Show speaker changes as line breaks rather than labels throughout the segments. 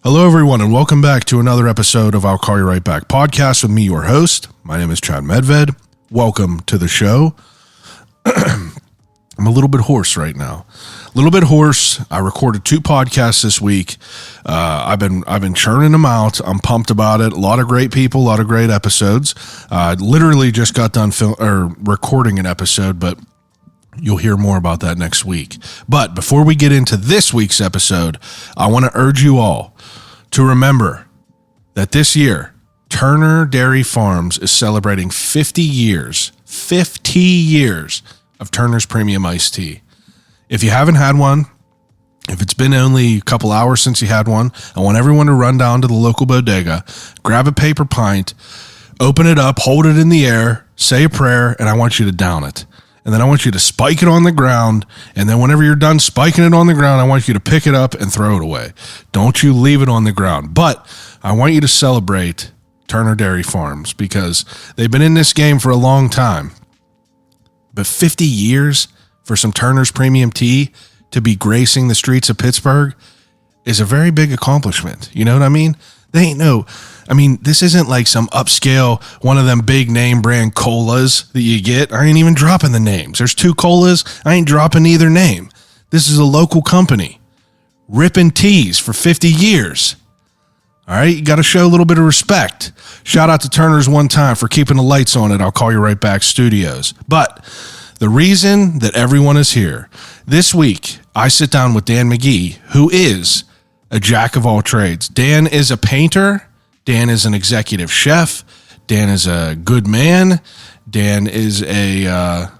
Hello, everyone, and welcome back to another episode of I'll Call You Right Back podcast with me, your host. My name is Chad Medved. Welcome to the show. I'm a little bit hoarse right now. A little bit hoarse. I recorded 2 podcasts this week. I've been churning them out. I'm pumped about it. A lot of great people, a lot of great episodes. Literally just got done recording an episode, but you'll hear more about that next week. But before we get into this week's episode, I want to urge you all to remember that this year, Turner Dairy Farms is celebrating 50 years of Turner's Premium Iced Tea. If you haven't had one, if it's been only a couple hours since you had one, I want everyone to run down to the local bodega, grab a paper pint, open it up, hold it in the air, say a prayer, and I want you to down it. And then I want you to spike it on the ground. And then whenever you're done spiking it on the ground, I want you to pick it up and throw it away. Don't you leave it on the ground. But I want you to celebrate Turner Dairy Farms because they've been in this game for a long time. But 50 years for some Turner's Premium Tea to be gracing the streets of Pittsburgh is a very big accomplishment. You know what I mean? This isn't like some upscale, one of them big name brand colas that you get. I ain't even dropping the names. There's 2 colas. I ain't dropping either name. This is a local company ripping teas for 50 years. All right, you got to show a little bit of respect. Shout out to Turner's one time for keeping the lights on at I'll Call You Right Back Studios. But the reason that everyone is here, this week, I sit down with Dan McGhee, who is a jack of all trades. Dan is a painter. Dan is an executive chef. Dan is a good man. Dan's a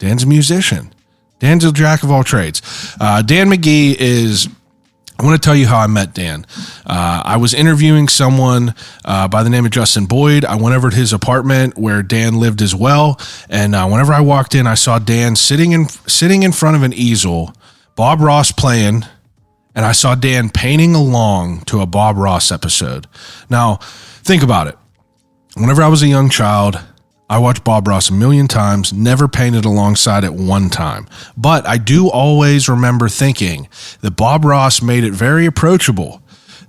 musician. Dan's a jack of all trades. Dan McGhee is... I want to tell you how I met Dan. I was interviewing someone by the name of Justin Boyd. I went over to his apartment where Dan lived as well. And whenever I walked in, I saw Dan sitting in front of an easel, Bob Ross playing, and I saw Dan painting along to a Bob Ross episode. Now, think about it. Whenever I was a young child, I watched Bob Ross a million times, never painted alongside it one time. But I do always remember thinking that Bob Ross made it very approachable,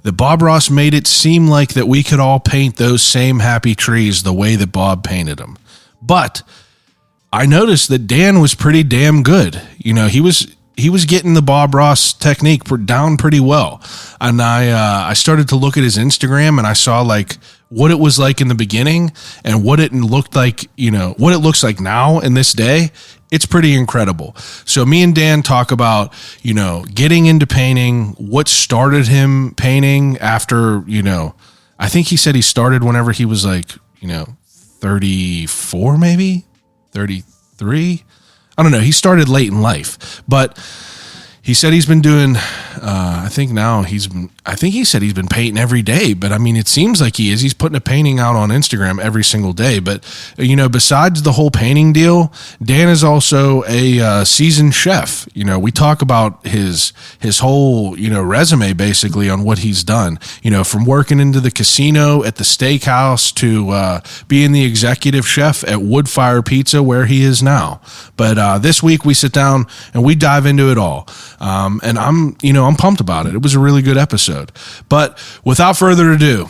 that Bob Ross made it seem like that we could all paint those same happy trees the way that Bob painted them. But I noticed that Dan was pretty damn good. You know, he was getting the Bob Ross technique down pretty well. And I started to look at his Instagram and I saw like what it was like in the beginning and what it looked like, what it looks like now in this day. It's pretty incredible. So me and Dan talk about, getting into painting, what started him painting after, I think he said he started whenever he was like, 34, maybe 33. I don't know. He started late in life, but he said he's been doing, I think he said he's been painting every day, but I mean, it seems like he is. He's putting a painting out on Instagram every single day. But, besides the whole painting deal, Dan is also a seasoned chef. We talk about his whole, resume basically on what he's done, from working into the casino at the steakhouse to being the executive chef at Woodfire Pizza where he is now. But this week we sit down and we dive into it all. And I'm pumped about it. It was a really good episode. But without further ado,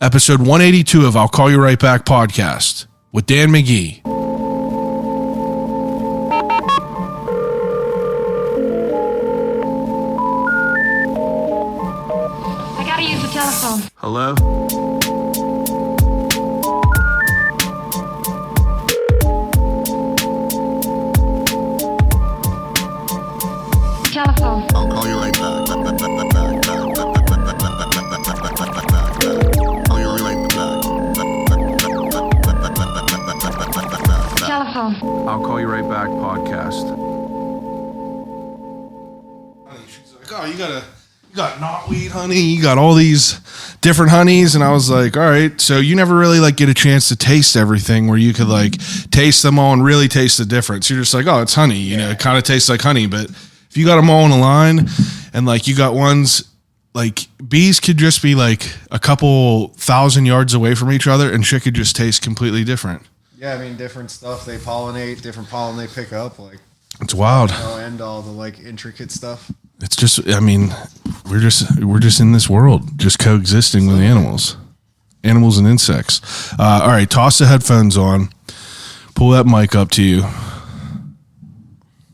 episode 182 of I'll Call You Right Back podcast with Dan McGhee.
I gotta use the telephone.
Hello?
Telephone.
I'll call you right back. Call you right back.
Telephone.
I'll Call You Right Back podcast. She's like, oh, you got knotweed honey, you got all these different honeys, and I was like, all right, so you never really like get a chance to taste everything where you could like taste them all and really taste the difference. You're just like, oh, it's honey, it kind of tastes like honey. But if you got them all in a line and like you got ones like bees could just be like a couple thousand yards away from each other and shit could just taste completely different.
Yeah, I mean, different stuff they pollinate, different pollen they pick up. Like
it's wild.
And all the like intricate stuff.
It's just, I mean, we're just in this world, just coexisting with animals and insects. All right, toss the headphones on. Pull that mic up to you.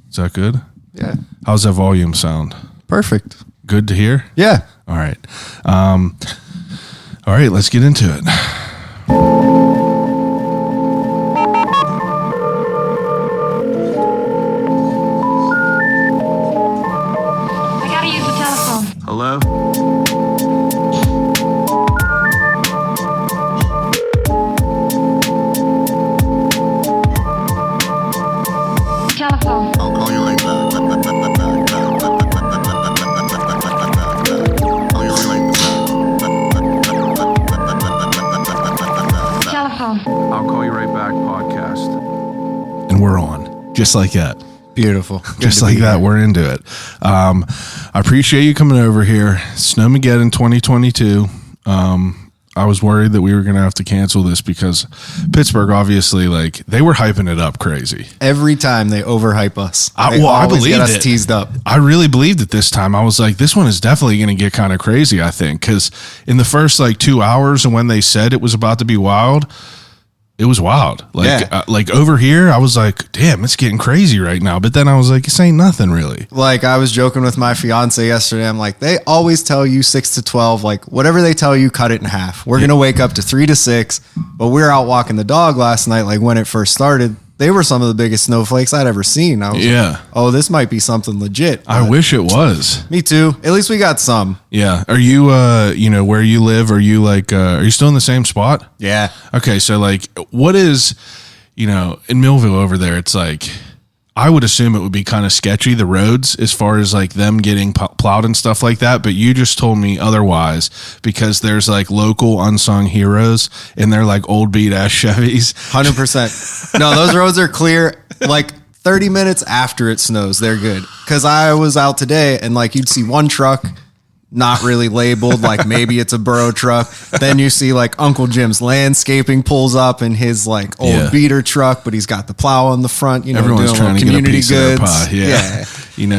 Is that good?
Yeah.
How's that volume sound?
Perfect.
Good to hear?
Yeah.
All right. All right, let's get into it.
I gotta use the telephone.
Hello?
Telephone.
I'll call you like that. Call you like that.
Telephone.
I'll call you right back podcast. And we're on. Just like that.
Beautiful.
Just like that. We're into it. I appreciate you coming over here. Snowmageddon 2022. I was worried that we were going to have to cancel this because Pittsburgh, obviously, like, they were hyping it up crazy.
Every time they overhype us.
I
They always
believed
get us
it.
teased up.
I really believed it this time. I was like, this one is definitely going to get kind of crazy, I think, because in the first like 2 hours and when they said it was about to be wild, it was wild. Like,
Yeah.
like over here, I was like, damn, it's getting crazy right now. But then I was like, this ain't nothing really.
Like, I was joking with my fiance yesterday. I'm like, they always tell you 6 to 12. Like, whatever they tell you, cut it in half. We're going to wake up to 3 to 6. But we were out walking the dog last night. Like, when it first started, they were some of the biggest snowflakes I'd ever seen. I was
Yeah.
like, oh, this might be something legit.
I
But
wish it was.
me too. At least we got some.
Yeah. Are you, where you live? Are you like, are you still in the same spot?
Yeah.
Okay, so like, what is, in Millville over there? It's like, I would assume it would be kind of sketchy, the roads, as far as like them getting plowed and stuff like that. But you just told me otherwise because there's like local unsung heroes and they're like old beat ass Chevys.
100%. No, those roads are clear. Like 30 minutes after it snows, they're good. Because I was out today and like you'd see one truck not really labeled, like maybe it's a burrow truck. Then you see like Uncle Jim's landscaping pulls up in his like old
Yeah.
beater truck, but he's got the plow on the front.
Everyone's
doing
trying to get a
community
piece of their
goods.
pie. Yeah.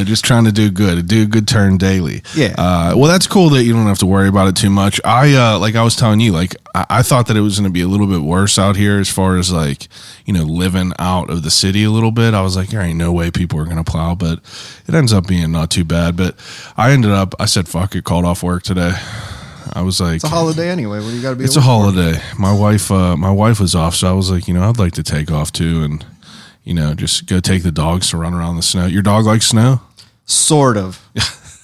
Just trying to do a good turn daily.
Yeah.
Well, that's cool that you don't have to worry about it too much. Like I was telling you, like I thought that it was going to be a little bit worse out here as far as like, living out of the city a little bit. I was like, there ain't no way people are going to plow, but it ends up being not too bad. But I said, fuck it, called off work today. I was like,
It's a holiday anyway. What do you got to be?
it's a holiday. My wife was off, so I was like, I'd like to take off too, and just go take the dogs to run around the snow. Your dog likes snow?
Sort of.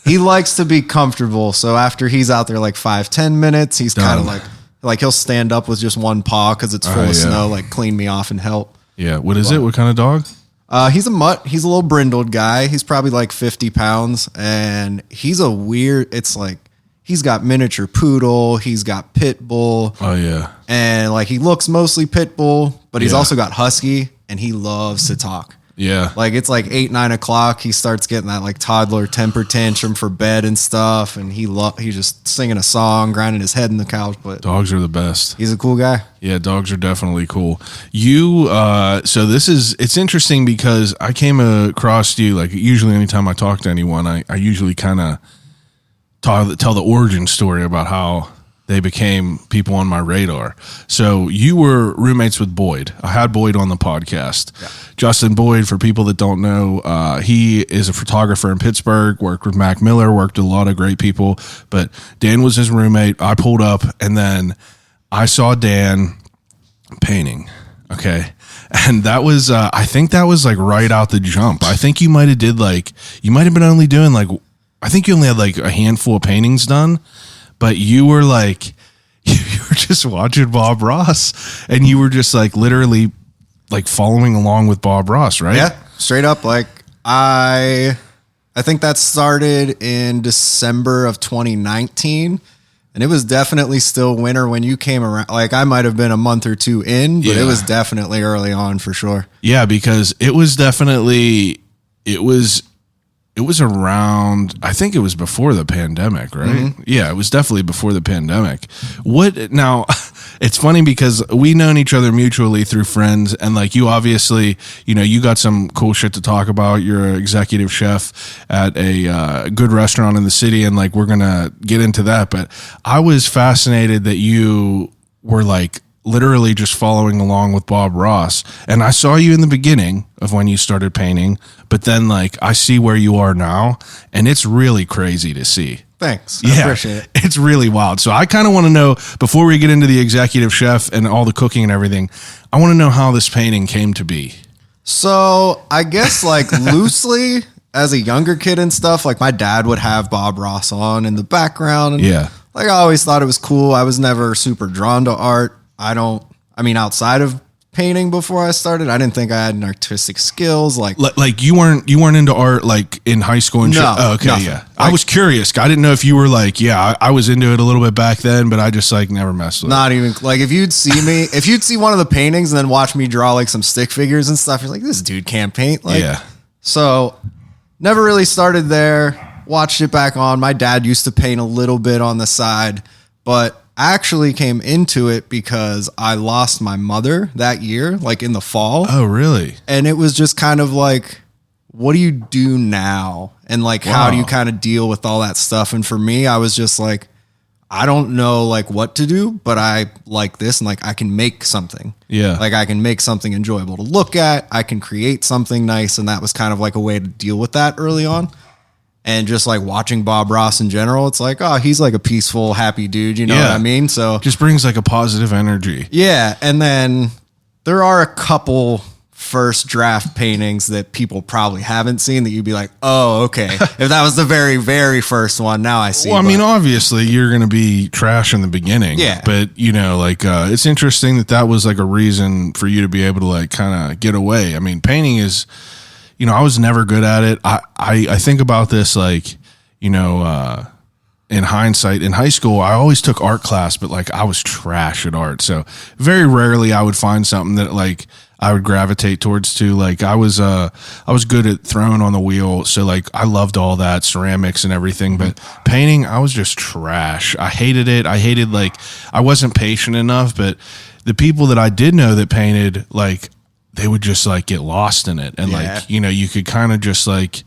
He likes to be comfortable. So after he's out there like 5-10 minutes, he's kind of
Done.
like he'll stand up with just one paw because it's full of snow, like clean me off and help.
Yeah. What is it? What kind of dog?
He's a mutt. He's a little brindled guy. He's probably like 50 pounds and he's it's like, he's got miniature poodle. He's got pit bull.
Oh yeah.
And like, he looks mostly pit bull, but he's
Yeah.
also got husky and he loves to talk.
Yeah.
Like it's like 8-9 o'clock. He starts getting that like toddler temper tantrum for bed and stuff. And he's just singing a song, grinding his head in the couch, but
Dogs are the best.
he's a cool guy.
Yeah, dogs are definitely cool. So it's interesting because I came across you, like usually anytime I talk to anyone, I usually kind of tell the origin story about how they became people on my radar. So you were roommates with Boyd. I had Boyd on the podcast. Yeah. Justin Boyd, for people that don't know, he is a photographer in Pittsburgh, worked with Mac Miller, worked with a lot of great people, but Dan was his roommate. I pulled up and then I saw Dan painting. Okay. And that was, I think that was like right out the jump. I think you might have been only doing like, I think you only had like a handful of paintings done, but you were like, you were just watching Bob Ross and you were just like literally like following along with Bob Ross, right?
Yeah, straight up. Like I think that started in December of 2019 and it was definitely still winter when you came around. Like I might've been a month or two in, but
Yeah.
it was definitely early on for sure.
Yeah, because it was around, I think it was before the pandemic, right? Mm-hmm. Yeah, it was definitely before the pandemic. What now, It's funny because we known each other mutually through friends, and like you obviously, you got some cool shit to talk about. You're an executive chef at a good restaurant in the city, and like we're gonna get into that. But I was fascinated that you were like literally just following along with Bob Ross, and I saw you in the beginning of when you started painting, but then like I see where you are now, and it's really crazy to see.
Thanks. I appreciate it.
It's really wild. So I kind of want to know, before we get into the executive chef and all the cooking and everything, I want to know how this painting came to be.
So I guess like loosely as a younger kid and stuff, like my dad would have Bob Ross on in the background. And
Yeah.
like I always thought it was cool. I was never super drawn to art. Outside of painting before I started, I didn't think I had an artistic skills. Like
you weren't into art like in high school and shit?
No,
Oh, okay,
nothing.
yeah. I was curious. I didn't know if you were like, I was into it a little bit back then, but I just like never messed with it.
not even like if you'd see one of the paintings and then watch me draw like some stick figures and stuff, you're like, this dude can't paint. Like,
Yeah.
So never really started there. Watched it back on. My dad used to paint a little bit on the side, but I actually came into it because I lost my mother that year, like in the fall.
Oh, really?
And it was just kind of like, what do you do now? And like, how do you kind of deal with all that stuff? And for me, I was just like, I don't know like what to do, but I like this and like I can make something.
Yeah.
Like I can make something enjoyable to look at. I can create something nice. And that was kind of like a way to deal with that early on. And just like watching Bob Ross in general, it's like, oh, he's like a peaceful, happy dude. You know what I mean? So
just brings like a positive energy.
yeah. And then there are a couple first draft paintings that people probably haven't seen that you'd be like, oh, okay. If that was the very, very first one, now I see.
Well, I mean, obviously you're going to be trash in the beginning.
Yeah. But,
it's interesting that was like a reason for you to be able to like kind of get away. I mean, painting is, I was never good at it. I think about this like, in hindsight, in high school, I always took art class, but like I was trash at art. So very rarely I would find something that like I would gravitate towards to. Like I was good at throwing on the wheel. So like I loved all that ceramics and everything, but painting, I was just trash. I hated it. I wasn't patient enough, but the people that I did know that painted, like, they would just like get lost in it. And like, you could kind of just like,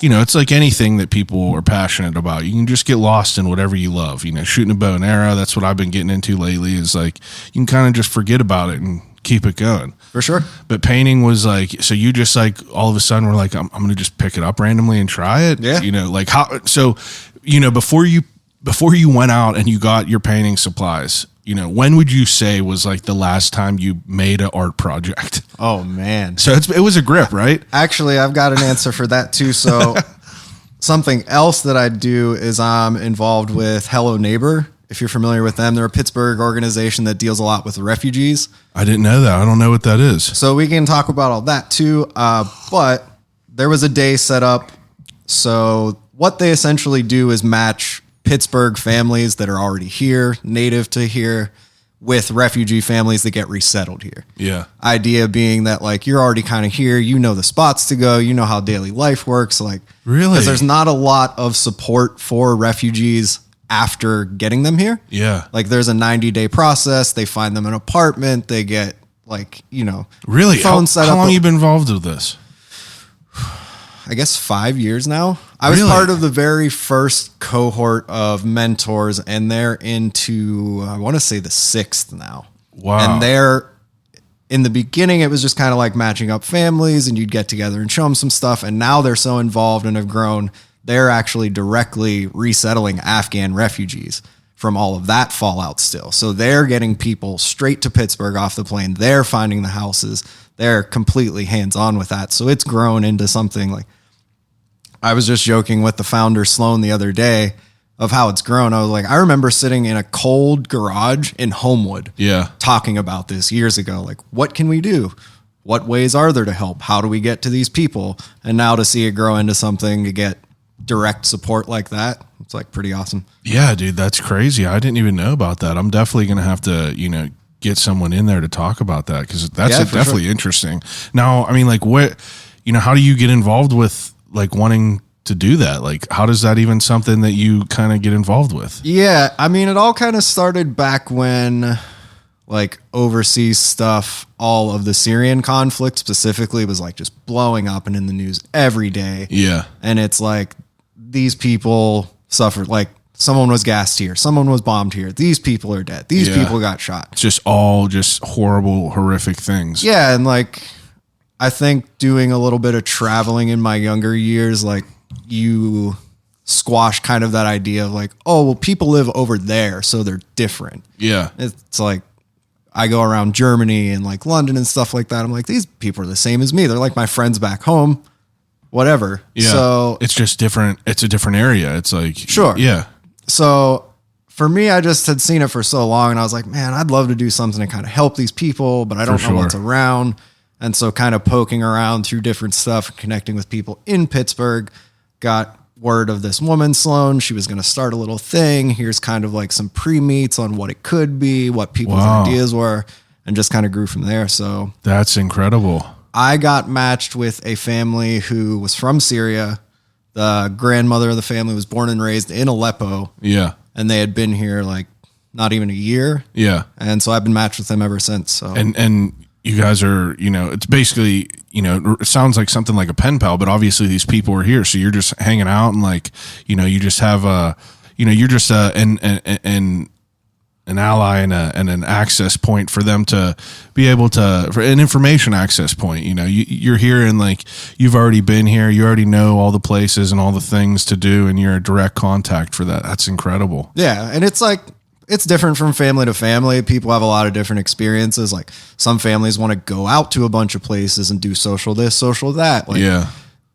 it's like anything that people are passionate about. You can just get lost in whatever you love, shooting a bow and arrow. That's what I've been getting into lately, is like, you can kind of just forget about it and keep it going.
For sure.
But painting was like, so you just like, all of a sudden were like, I'm going to just pick it up randomly and try it.
Yeah.
Like how, so, before you went out and you got your painting supplies, when would you say was like the last time you made an art project?
Oh man.
So it was a grip, right?
Actually, I've got an answer for that too. So something else that I do is I'm involved with Hello Neighbor. If you're familiar with them, they're a Pittsburgh organization that deals a lot with refugees.
I didn't know that. I don't know what that is.
So we can talk about all that too. But there was a day set up. So what they essentially do is match Pittsburgh families that are already here, native to here, with refugee families that get resettled here.
Yeah.
Idea being that like you're already kind of here, the spots to go, how daily life works. Like
really,
because there's not a lot of support for refugees after getting them here.
Yeah.
Like there's a 90-day process. They find them an apartment. They get like,
really
phone set
how
up.
long you been involved with this?
I guess 5 years now. I was part of the very first cohort of mentors, and they're into, I want to say, the 6th now.
Wow.
And in the beginning, it was just kind of like matching up families, and you'd get together and show them some stuff. And now they're so involved and have grown, they're actually directly resettling Afghan refugees from all of that fallout still. So they're getting people straight to Pittsburgh off the plane. They're finding the houses. They're completely hands-on with that. So it's grown into something like, I was just joking with the founder, Sloan, the other day of how it's grown. I was like, I remember sitting in a cold garage in Homewood talking about this years ago. Like, what can we do? What ways are there to help? How do we get to these people? And now to see it grow into something, to get direct support like that, it's like pretty awesome.
Yeah, dude, that's crazy. I didn't even know about that. I'm definitely going to have to, get someone in there to talk about that, because that's definitely interesting. Now, I mean, like what, how do you get involved with like wanting to do that? Like, how does that even something that you kind of get involved with?
Yeah. I mean, it all kind of started back when like overseas stuff, all of the Syrian conflict specifically was like just blowing up and in the news every day.
Yeah.
And it's like these people suffered, like someone was gassed here, someone was bombed here. These people are dead. These people got shot.
It's just all just horrible, horrific things.
Yeah. And like, I think doing a little bit of traveling in my younger years, like you squash kind of that idea of like, oh, well, people live over there, so they're different.
Yeah.
It's like, I go around Germany and like London and stuff like that. I'm like, these people are the same as me. They're like my friends back home, whatever.
Yeah.
So
it's just different. It's a different area. It's like,
sure.
Yeah.
So for me, I just had seen it for so long and I was like, man, I'd love to do something to kind of help these people, but I don't know what's around. And so kind of poking around through different stuff, connecting with people in Pittsburgh, got word of this woman, Sloan. She was going to start a little thing. Here's kind of like some pre-meets on what it could be, what people's ideas were, and just kind of grew from there. So
that's incredible.
I got matched with a family who was from Syria. The grandmother of the family was born and raised in Aleppo.
Yeah.
And they had been here like not even a year.
Yeah.
And so I've been matched with them ever since. So
and you guys are, it's basically, it sounds like something like a pen pal, but obviously these people are here. So you're just hanging out and like, you just have you're just an ally and an access point for them to be able to, for an information access point. You're here and like, you've already been here. You already know all the places and all the things to do. And you're a direct contact for that. That's incredible.
Yeah. And it's like, it's different from family to family. People have a lot of different experiences. Like some families want to go out to a bunch of places and do social this, social that. Like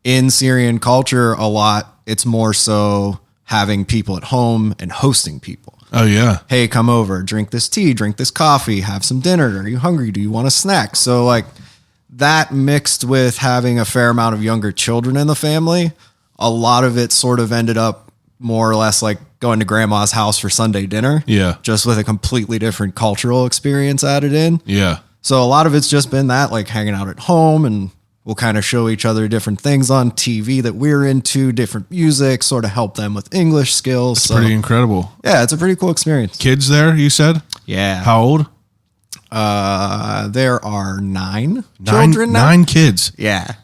in Syrian culture, a lot, it's more so having people at home and hosting people.
Oh yeah.
Hey, come over, drink this tea, drink this coffee, have some dinner. Are you hungry? Do you want a snack? So like that mixed with having a fair amount of younger children in the family, a lot of it sort of ended up more or less like going to grandma's house for Sunday dinner.
Yeah.
Just with a completely different cultural experience added in.
Yeah.
So a lot of it's just been that, like hanging out at home, and we'll kind of show each other different things on TV that we're into, different music, sort of help them with English skills.
It's pretty incredible.
Yeah, it's a pretty cool experience.
Kids there, you said?
Yeah.
How old?
There are nine children now.
9 kids.
Yeah.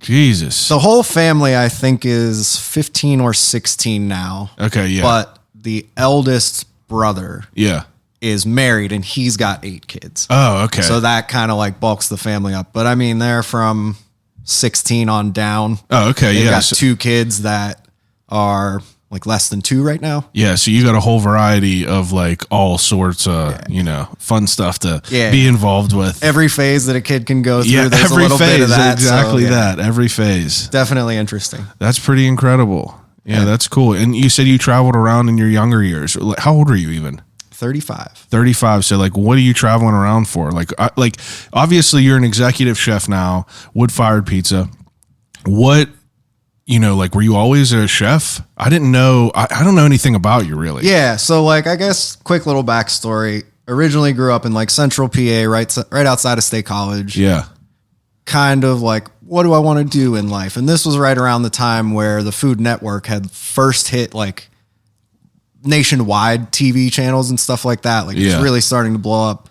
Jesus.
The whole family, I think, is 15 or 16 now.
Okay, yeah.
But the eldest brother
yeah.
is married and he's got 8 kids.
Oh, okay.
So that kind of like bulks the family up. But I mean, they're from 16 on down.
Oh, okay.
They've
Yeah.
got 2 kids that are like less than 2 right now.
Yeah. So you got a whole variety of like all sorts of, fun stuff to be involved with.
Every phase that a kid can go through.
Yeah.
There's
Every
a little
phase.
bit of that.
Exactly
so,
that. Every phase.
Definitely interesting.
That's pretty incredible. Yeah, that's cool. And you said you traveled around in your younger years. How old are you even?
35.
35. So like, what are you traveling around for? Like obviously you're an executive chef now, wood-fired pizza. What, like, were you always a chef? I didn't know. I don't know anything about you really.
Yeah. So like, I guess quick little backstory. Originally grew up in like central PA, right outside of State College.
Yeah.
Kind of like, what do I want to do in life? And this was right around the time where the Food Network had first hit like nationwide TV channels and stuff like that. Like it's really starting to blow up.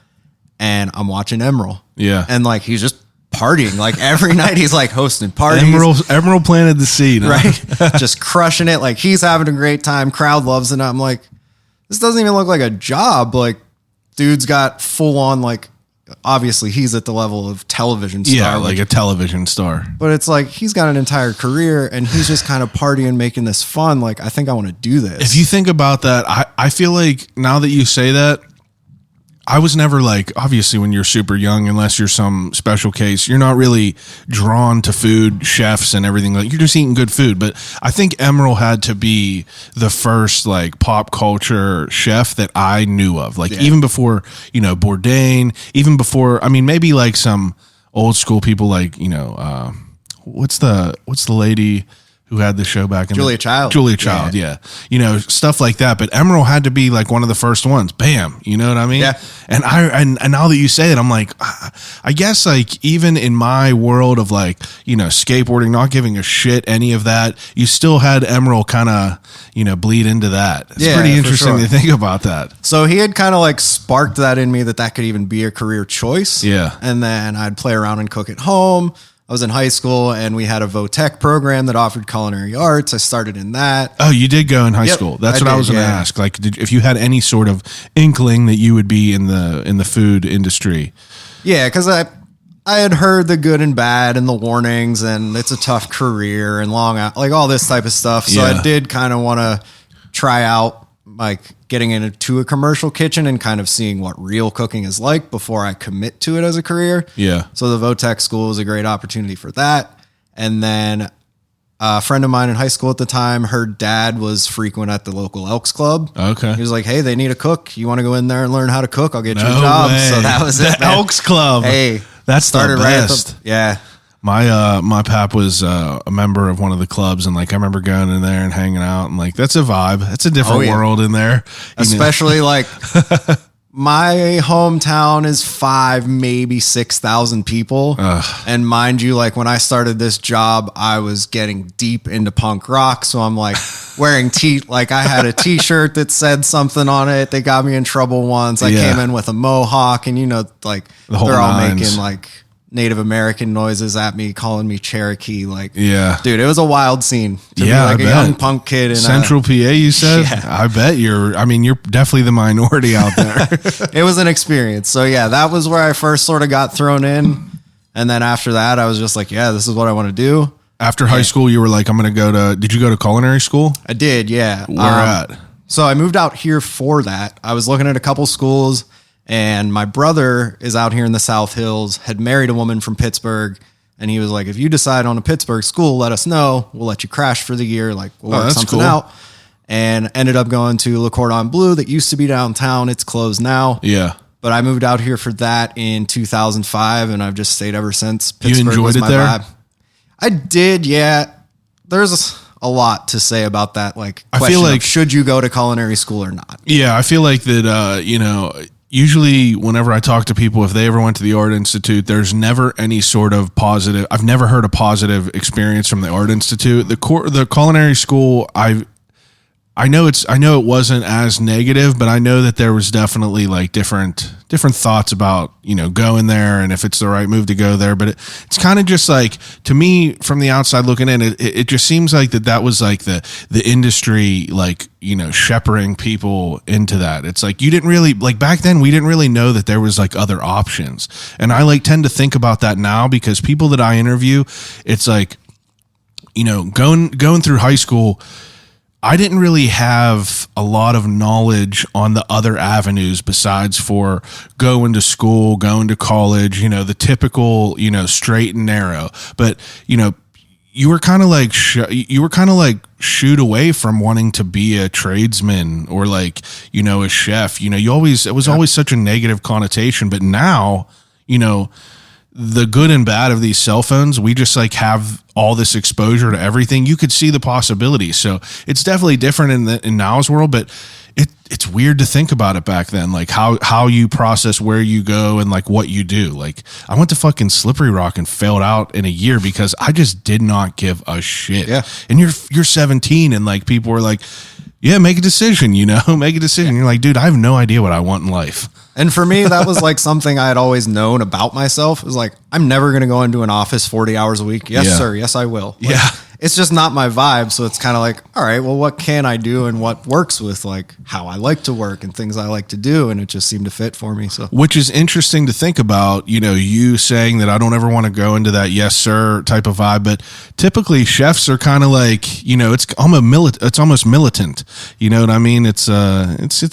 And I'm watching Emerald.
Yeah.
And like, he's just partying. Like every night he's like hosting parties.
Emerald planted the seed. Huh?
Right. Just crushing it. Like he's having a great time. Crowd loves it. I'm like, this doesn't even look like a job. Like dude's got full on, like, obviously he's at the level of television star.
Yeah. Like a television star.
But it's like, he's got an entire career and he's just kind of partying, making this fun. Like, I think I want to do this.
If you think about that, I feel like now that you say that, I was never like, obviously when you're super young, unless you're some special case, you're not really drawn to food, chefs and everything. Like you're just eating good food. But I think Emerald had to be the first like pop culture chef that I knew of. Like even before, Bourdain, even before, I mean, maybe like some old school people like, what's the lady who had the show back in
Julia Child.
Julia Child, yeah. You know, stuff like that. But Emerald had to be like one of the first ones. Bam. You know what I mean?
Yeah.
And and now that you say it, I'm like, I guess like even in my world of like, you know, skateboarding, not giving a shit, any of that, you still had Emerald kind of, you know, bleed into that. It's pretty interesting to think about that.
So he had kind of like sparked that in me that could even be a career choice.
Yeah.
And then I'd play around and cook at home. I was in high school and we had a VOTEC program that offered culinary arts. I started in that.
Oh, you did go in high school. That's what I was going to ask. Like, if you had any sort of inkling that you would be in the food industry?
Yeah, because I had heard the good and bad and the warnings, and it's a tough career and long out, like all this type of stuff. So I did kind of want to try out like getting into a commercial kitchen and kind of seeing what real cooking is like before I commit to it as a career.
Yeah.
So the VOTEC school was a great opportunity for that. And then a friend of mine in high school at the time, her dad was frequent at the local Elks Club.
Okay.
He was like, hey, they need a cook. You want to go in there and learn how to cook? I'll get you a
No
job.
way.
So that was it.
The Elks Club.
Hey,
that's
started
the
right at
best.
yeah.
My pap was a member of one of the clubs, and like I remember going in there and hanging out, and like that's a vibe. That's a different world in there.
Especially like my hometown is 5,000, maybe 6,000 people. And mind you, like when I started this job, I was getting deep into punk rock. So I'm like wearing like I had a t-shirt that said something on it. They got me in trouble once. I came in with a mohawk, and you know, like they're all making like Native American noises at me, calling me Cherokee. Like, dude, it was a wild scene to be like a young punk kid in
Central PA. You said, I bet you're definitely the minority out there.
It was an experience. So yeah, that was where I first sort of got thrown in. And then after that, I was just like, yeah, this is what I want to do.
After high school, you were like, did you go to culinary school?
I did. Yeah.
Where at?
So I moved out here for that. I was looking at a couple schools. And my brother is out here in the South Hills, had married a woman from Pittsburgh. And he was like, if you decide on a Pittsburgh school, let us know. We'll let you crash for the year. Like, we'll work something out. And ended up going to Le Cordon Bleu that used to be downtown. It's closed now.
Yeah.
But I moved out here for that in 2005. And I've just stayed ever since. Pittsburgh
you enjoyed
was
it
my
there?
vibe. I did, yeah. There's a lot to say about that. Like,
I feel like,
should you go to culinary school or not?
Yeah, I feel like that, usually whenever I talk to people, if they ever went to the Art Institute, there's never any sort of positive. I've never heard a positive experience from the Art Institute. The culinary school, I know it wasn't as negative, but I know that there was definitely like different thoughts about, going there and if it's the right move to go there. But it's kind of just like, to me from the outside looking in, it just seems like that was like the industry, like, shepherding people into that. It's like, you didn't really, like back then we didn't really know that there was like other options. And I like tend to think about that now because people that I interview, it's like, going through high school, I didn't really have a lot of knowledge on the other avenues besides for going to school, going to college, the typical, straight and narrow. But, you were kind of like shooed away from wanting to be a tradesman or like, a chef. It was always such a negative connotation. But now, the good and bad of these cell phones, we just like have all this exposure to everything. You could see the possibilities. So it's definitely different in now's world, but it's weird to think about it back then. Like how you process where you go and like what you do. Like I went to fucking Slippery Rock and failed out in a year because I just did not give a shit.
Yeah.
And you're 17 and like people were like, yeah, make a decision, make a decision. You're like, dude, I have no idea what I want in life.
And for me, that was like something I had always known about myself. It was like, I'm never going to go into an office 40 hours a week. Yes, sir. Yes, I will. Like,
yeah.
It's just not my vibe. So it's kind of like, all right, well, what can I do and what works with like how I like to work and things I like to do. And it just seemed to fit for me. So,
which is interesting to think about, you saying that I don't ever want to go into that yes, sir type of vibe. But typically chefs are kind of like, it's almost militant. You know what I mean? It's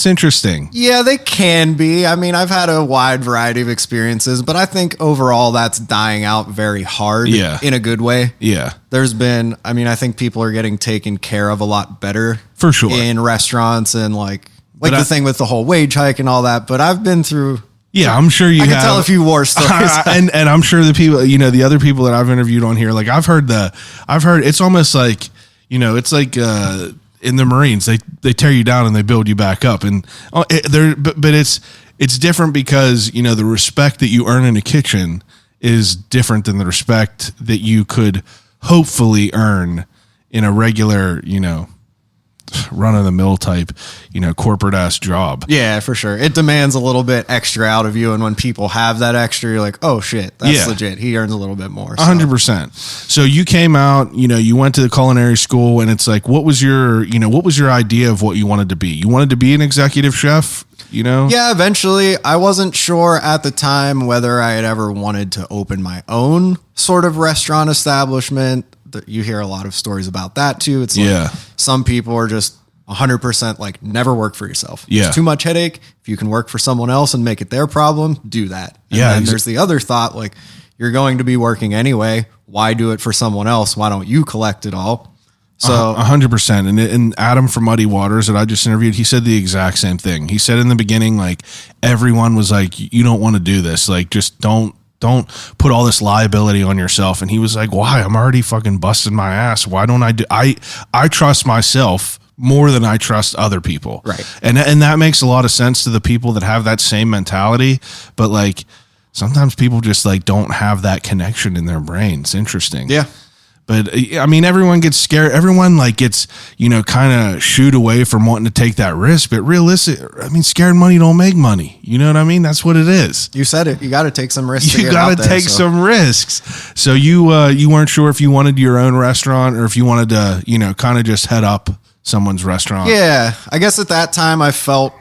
interesting.
Yeah, they can be. I mean, I've had a wide variety of experiences, but I think overall that's dying out very hard in a good way.
Yeah.
There's been, I think people are getting taken care of a lot better
for sure
in restaurants and like the thing with the whole wage hike and all that. But I've been through.
Yeah, I'm sure I
can tell a few war stories.
and I'm sure the people, the other people that I've interviewed on here, like I've heard it's almost like, it's like in the Marines, they tear you down and they build you back up. And but it's different because, the respect that you earn in a kitchen is different than the respect that you could hopefully earn in a regular, run of the mill type, corporate ass job.
Yeah, for sure. It demands a little bit extra out of you. And when people have that extra, you're like, oh shit, that's legit. He earns a little bit more.
100%. So you came out, you went to the culinary school, and it's like, what was your idea of what you wanted to be? You wanted to be an executive chef,
Yeah, eventually. I wasn't sure at the time whether I had ever wanted to open my own sort of restaurant establishment. You hear a lot of stories about that too. It's like some people are just 100% like never work for yourself.
Yeah.
It's too much headache. If you can work for someone else and make it their problem, do that. And then there's the other thought, like you're going to be working anyway. Why do it for someone else? Why don't you collect it all? So
100%. And Adam from Muddy Waters that I just interviewed, he said the exact same thing. He said in the beginning, like everyone was like, you don't want to do this. Like, just don't put all this liability on yourself. And he was like, why? I'm already fucking busting my ass. Why don't I do? I trust myself more than I trust other people.
Right.
And that makes a lot of sense to the people that have that same mentality. But like, sometimes people just like don't have that connection in their brain. It's interesting.
Yeah.
But I mean, everyone gets scared. Everyone like gets, kind of shooed away from wanting to take that risk. But scared money don't make money. You know what I mean? That's what it is.
You said it. You got to take some risks.
You got to take some risks. So you weren't sure if you wanted your own restaurant or if you wanted to, kind of just head up someone's restaurant.
Yeah. I guess at that time I felt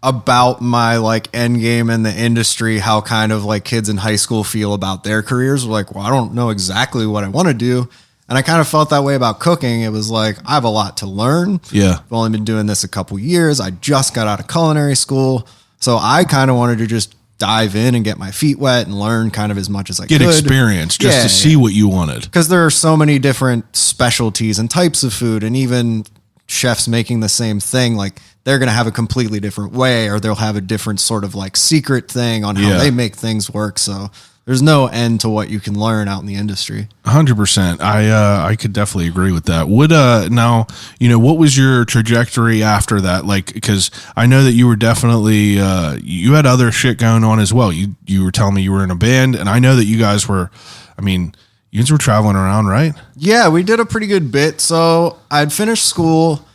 about my like end game in the industry, how kind of like kids in high school feel about their careers. Like, well, I don't know exactly what I want to do. And I kind of felt that way about cooking. It was like, I have a lot to learn.
Yeah.
I've only been doing this a couple years. I just got out of culinary school. So I kind of wanted to just dive in and get my feet wet and learn kind of as much as I could.
Get experience just to see what you wanted.
Because there are so many different specialties and types of food, and even chefs making the same thing, like they're going to have a completely different way, or they'll have a different sort of like secret thing on how they make things work. So there's no end to what you can learn out in the industry.
100%. I could definitely agree with that. Now, what was your trajectory after that? Like, because I know that you were definitely, you had other shit going on as well. You were telling me you were in a band, and I know that you guys were, you guys were traveling around, right?
Yeah, we did a pretty good bit. So I'd finished school.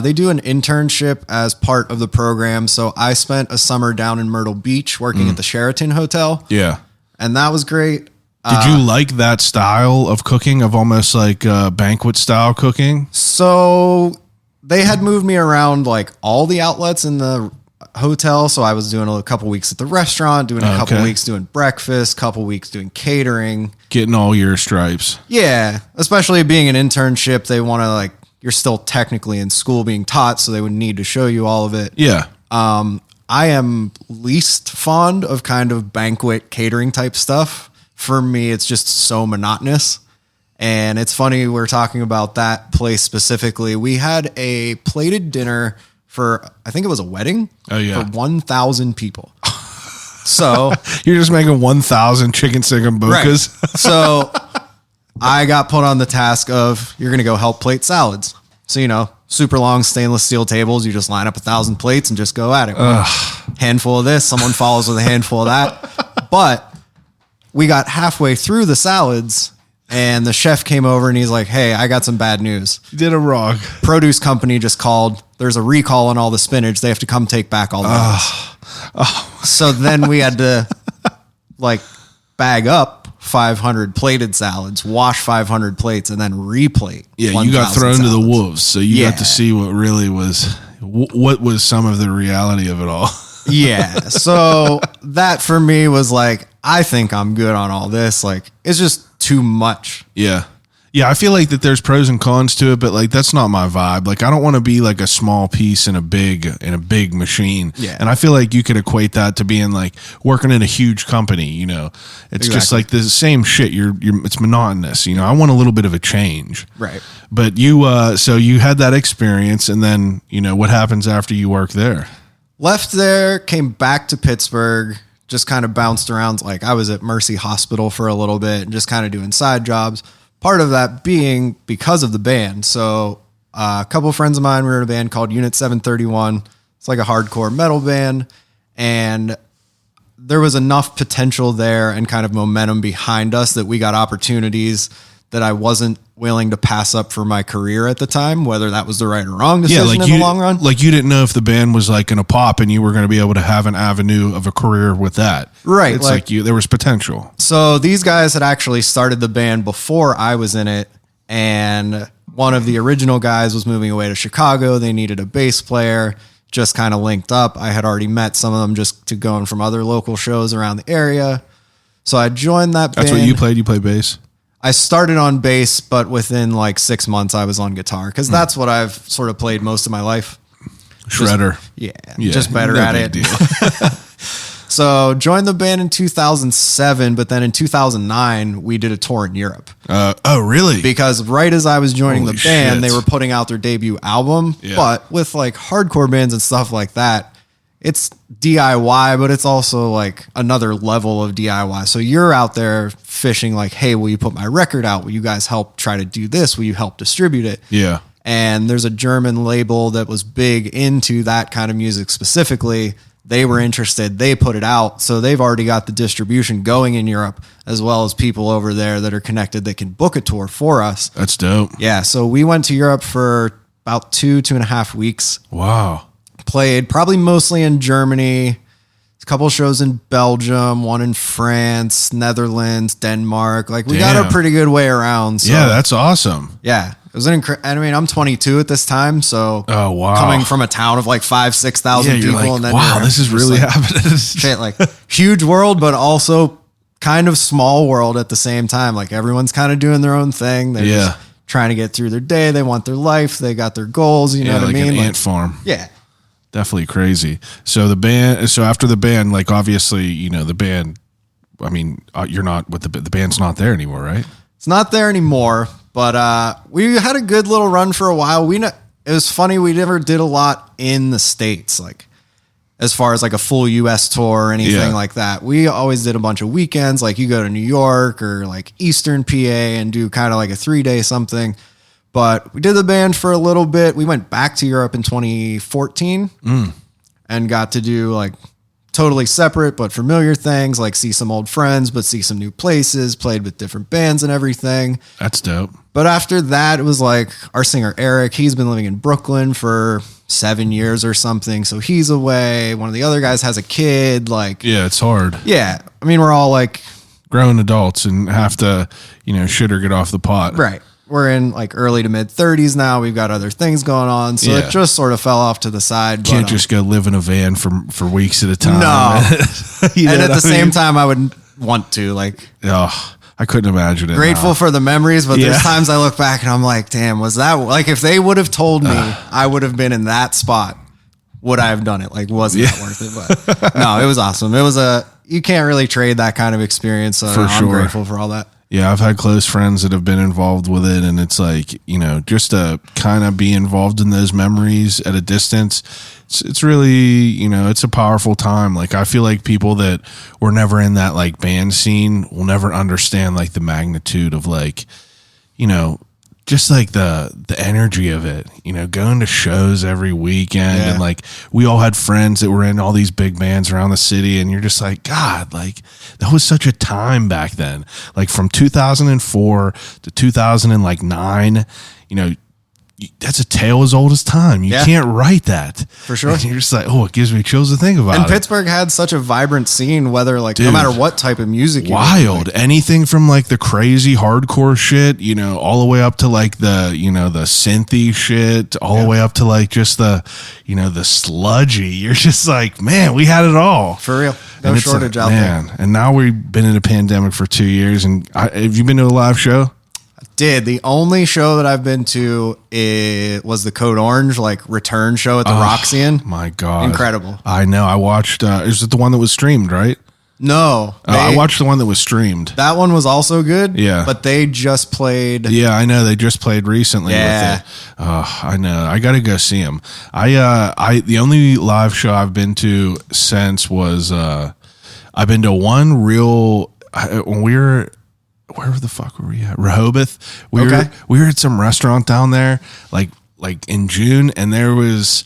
They do an internship as part of the program. So I spent a summer down in Myrtle Beach working at the Sheraton Hotel.
Yeah.
And that was great.
Did you like that style of cooking, of almost like banquet style cooking?
So they had moved me around like all the outlets in the hotel. So I was doing a couple weeks at the restaurant, doing a couple weeks doing breakfast, couple weeks doing catering. Getting
all your stripes.
Yeah. Especially being an internship, they want to like, you're still technically in school being taught, so they would need to show you all of it.
Yeah.
I am least fond of kind of banquet catering type stuff. For me, it's just so monotonous. And it's funny, we're talking about that place specifically. We had a plated dinner for, I think it was a wedding.
Oh, yeah.
For 1,000 people. So
you're just making 1,000 chicken singambocas.
Right. So I got put on the task of, you're going to go help plate salads. So, super long stainless steel tables. You just line up 1,000 plates and just go at it. Handful of this, someone follows with a handful of that. But we got halfway through the salads and the chef came over and he's like, hey, I got some bad news.
You did it wrong.
Produce company just called. There's a recall on all the spinach. They have to come take back all the So then we had to like bag up 500 plated salads, wash 500 plates, and then replate.
Yeah, you got thrown to the wolves, so you got to see what really was, what was some of the reality of it all.
Yeah, so that for me was like, I think I'm good on all this. Like, it's just too much.
Yeah. Yeah, I feel like that there's pros and cons to it, but like that's not my vibe. Like I don't want to be like a small piece in a big machine.
Yeah.
And I feel like you could equate that to being like working in a huge company, It's just like the same shit. It's monotonous, I want a little bit of a change.
Right.
But so you had that experience, and then, what happens after you work there?
Left there, came back to Pittsburgh, just kind of bounced around. Like I was at Mercy Hospital for a little bit and just kind of doing side jobs. part of that being because of the band. So a couple of friends of mine were in a band called Unit 731. It's like a hardcore metal band. And there was enough potential there and kind of momentum behind us that we got opportunities that I wasn't willing to pass up for my career at the time, whether that was the right or wrong decision in the long run.
Like you didn't know if the band was like going to pop and you were going to be able to have an avenue of a career with that.
Right.
It's like there was potential.
So these guys had actually started the band before I was in it. And one of the original guys was moving away to Chicago. They needed a bass player, just kind of linked up. I had already met some of them just to going from other local shows around the area. So I joined that band.
That's what you played? You played bass?
I started on bass, but within like 6 months I was on guitar because that's what I've sort of played most of my life.
Shredder.
Just better
no
at
big
it.
Deal.
So joined the band in 2007, but then in 2009 we did a tour in Europe.
Oh, really?
Because right as I was joining
Holy
the band,
shit.
they were putting out their debut album.
Yeah.
But with like hardcore bands and stuff like that, it's DIY, but it's also like another level of DIY. So you're out there fishing like, hey, will you put my record out? Will you guys help try to do this? Will you help distribute it?
Yeah.
And there's a German label that was big into that kind of music specifically. They were interested. They put it out. So they've already got the distribution going in Europe, as well as people over there that are connected that can book a tour for us.
That's dope.
Yeah. So we went to Europe for about 2.5 weeks.
Wow.
Played probably mostly in Germany, a couple shows in Belgium, one in France, Netherlands, Denmark. Like we got a pretty good way around. So,
yeah, that's awesome.
yeah. It was I mean, I'm 22 at this time, so
Oh, wow.
coming from a town of like 5,000-6,000
Yeah, you're
people,
like,
and then
wow,
you're
this is
just
really
like,
happening.
shit, like huge world, but also kind of small world at the same time. Like everyone's kind of doing their own thing. They're
Yeah.
just trying to get through their day. They want their life. They got their goals. You know what
like
I mean?
an
Like,
ant farm.
yeah.
Definitely crazy. So after the band, like obviously, the band, I mean, you're not with the band's not there anymore, right?
It's not there anymore, but we had a good little run for a while. It was funny. We never did a lot in the States, like as far as like a full US tour or anything like that. We always did a bunch of weekends. Like you go to New York or like Eastern PA and do kind of like a 3-day something. But we did the band for a little bit. We went back to Europe in 2014 and got to do like totally separate but familiar things, like see some old friends, but see some new places, played with different bands and everything.
That's dope.
But after that, it was like our singer Eric, he's been living in Brooklyn for 7 years or something. So he's away. One of the other guys has a kid. Like,
Yeah, it's hard.
yeah, I mean, we're all like,
Grown adults and have to, shit or get off the pot.
right. We're in like early to mid 30s now. We've got other things going on. So
Yeah.
it just sort of fell off to the side.
Can't
but,
just go live in a van for weeks at a time.
No.
You know
and at
what
the
I
same
mean?
time, I would want to like
Oh, I couldn't imagine it.
grateful
now.
for the memories, but
Yeah.
there's times I look back and I'm like, damn, was that like if they would have told me I would have been in that spot, would I have done it? Like, wasn't that worth it? But no, it was awesome. It was you can't really trade that kind of experience. So
For
I'm
sure.
grateful for all that.
Yeah, I've had close friends that have been involved with it, and it's like, just to kind of be involved in those memories at a distance, it's really, it's a powerful time. Like, I feel like people that were never in that, like, band scene will never understand, like, the magnitude of, like, just like the energy of it, going to shows every weekend.
Yeah.
And like, we all had friends that were in all these big bands around the city. And you're just like, God, like that was such a time back then. Like from 2004 to 2009, that's a tale as old as time. You can't write that.
For sure.
And you're just like, it gives me chills to think about
And
it.
Pittsburgh had such a vibrant scene, whether like no
Dude.
matter what type of music you
Wild. Anything from like the crazy hardcore shit, all the way up to like the, the synthy shit, all the way up to like just the, the sludgy. You're just like, man, we had it all.
for real. No
And it's
shortage
like,
out
man.
there.
And now we've been in a pandemic for 2 years. And have you been to a live show?
The only show that I've been to was the Code Orange like return show at the Roxy.
My God.
Incredible.
I know. I watched, is it the one that was streamed, right?
No,
I watched the one that was streamed.
that one was also good.
Yeah.
but they just played.
Yeah, I know. They just played recently
Yeah.
with it. I know. I got to go see them. The only live show I've been to since was, I've been to one real, when we were where the fuck were we at? Rehoboth. We
Okay.
were at some restaurant down there, like in June, and there was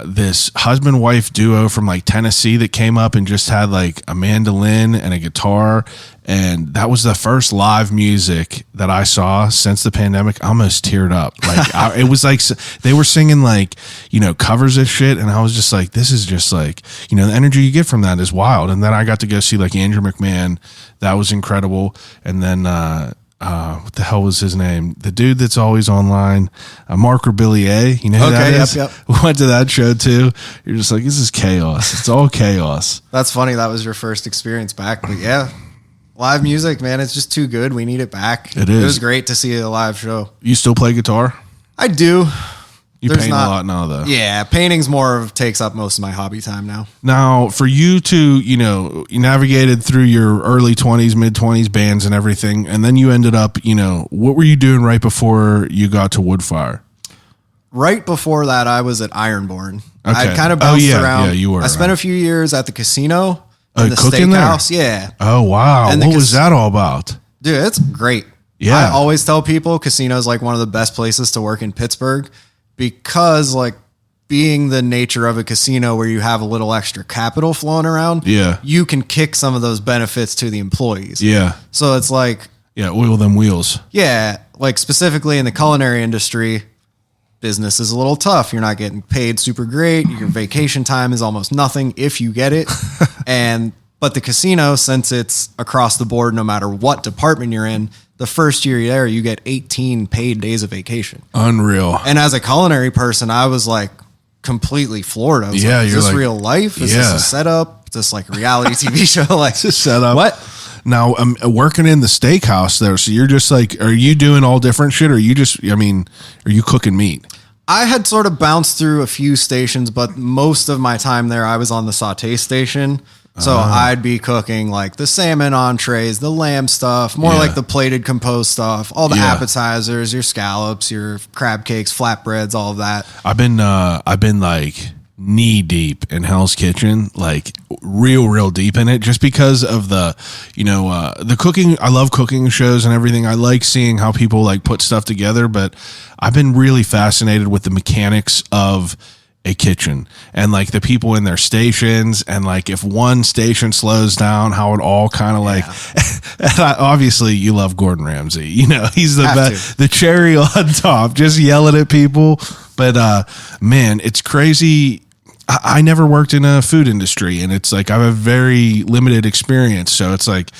this husband wife duo from like Tennessee that came up and just had like a mandolin and a guitar, and that was the first live music that I saw since the pandemic. I almost teared up. Like it was like they were singing like, you know, covers of shit, and I was just like, this is just like, you know, the energy you get from that is wild. And then I got to go see like Andrew McMahon. That was incredible. And then what the hell was his name? The dude that's always online, Mark Rebillier. You know who that is?
Yep.
We went to that show too. You're just like, this is chaos. It's all chaos.
That's funny. That was your first experience back. But yeah, live music, man, it's just too good. We need it back.
It is.
It was great to see a live show.
You still play guitar?
I do.
You
There's
paint
not-
a lot now, though.
Yeah, painting's more of takes up most of my hobby time now.
Now, for you to, you know, you navigated through your early 20s, mid 20s bands and everything, and then you ended up, you know, what were you doing right before you got to Woodfire?
Right before that, I was at Ironborn.
Okay.
I kind of bounced around.
Yeah, you were.
I spent a few years at the casino
Oh,
and the
cooking there?
steakhouse. Yeah.
Oh, wow.
And the
What was that all about?
Dude, it's great.
Yeah.
I always tell people casino's like one of the best places to work in Pittsburgh because like being the nature of a casino where you have a little extra capital flowing around,
Yeah.
you can kick some of those benefits to the employees.
Yeah.
So it's like,
Yeah, oil them wheels.
yeah, like specifically in the culinary industry, business is a little tough. You're not getting paid super great. Your vacation time is almost nothing if you get it. But the casino, since it's across the board, no matter what department you're in, the first year you're there, you get 18 paid days of vacation.
Unreal.
And as a culinary person, I was like completely floored. I was
Yeah,
like, is
you're
this
like-
real life? Is
Yeah.
this a setup? Is this like a reality TV show? Like
Just set up.
What?
Now, working in the steakhouse there, so you're just like, are you doing all different shit? Or are you just, I mean, are you cooking meat?
I had sort of bounced through a few stations, but most of my time there, I was on the saute station. So I'd be cooking like the salmon entrees, the lamb stuff, more
Yeah.
like the plated composed stuff, all the
Yeah.
appetizers, your scallops, your crab cakes, flatbreads, all of that.
I've been like knee deep in Hell's Kitchen, like real deep in it, just because of the, you know, the cooking. I love cooking shows and everything. I like seeing how people like put stuff together, but I've been really fascinated with the mechanics of a kitchen and like the people in their stations, and like if one station slows down, how it all kind of like, and obviously you love Gordon Ramsay, you know, he's the
Have
best, the cherry on top, just yelling at people. But man, it's crazy. I never worked in a food industry, and it's like I have a very limited experience. So it's like,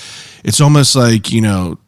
it's almost like, you know,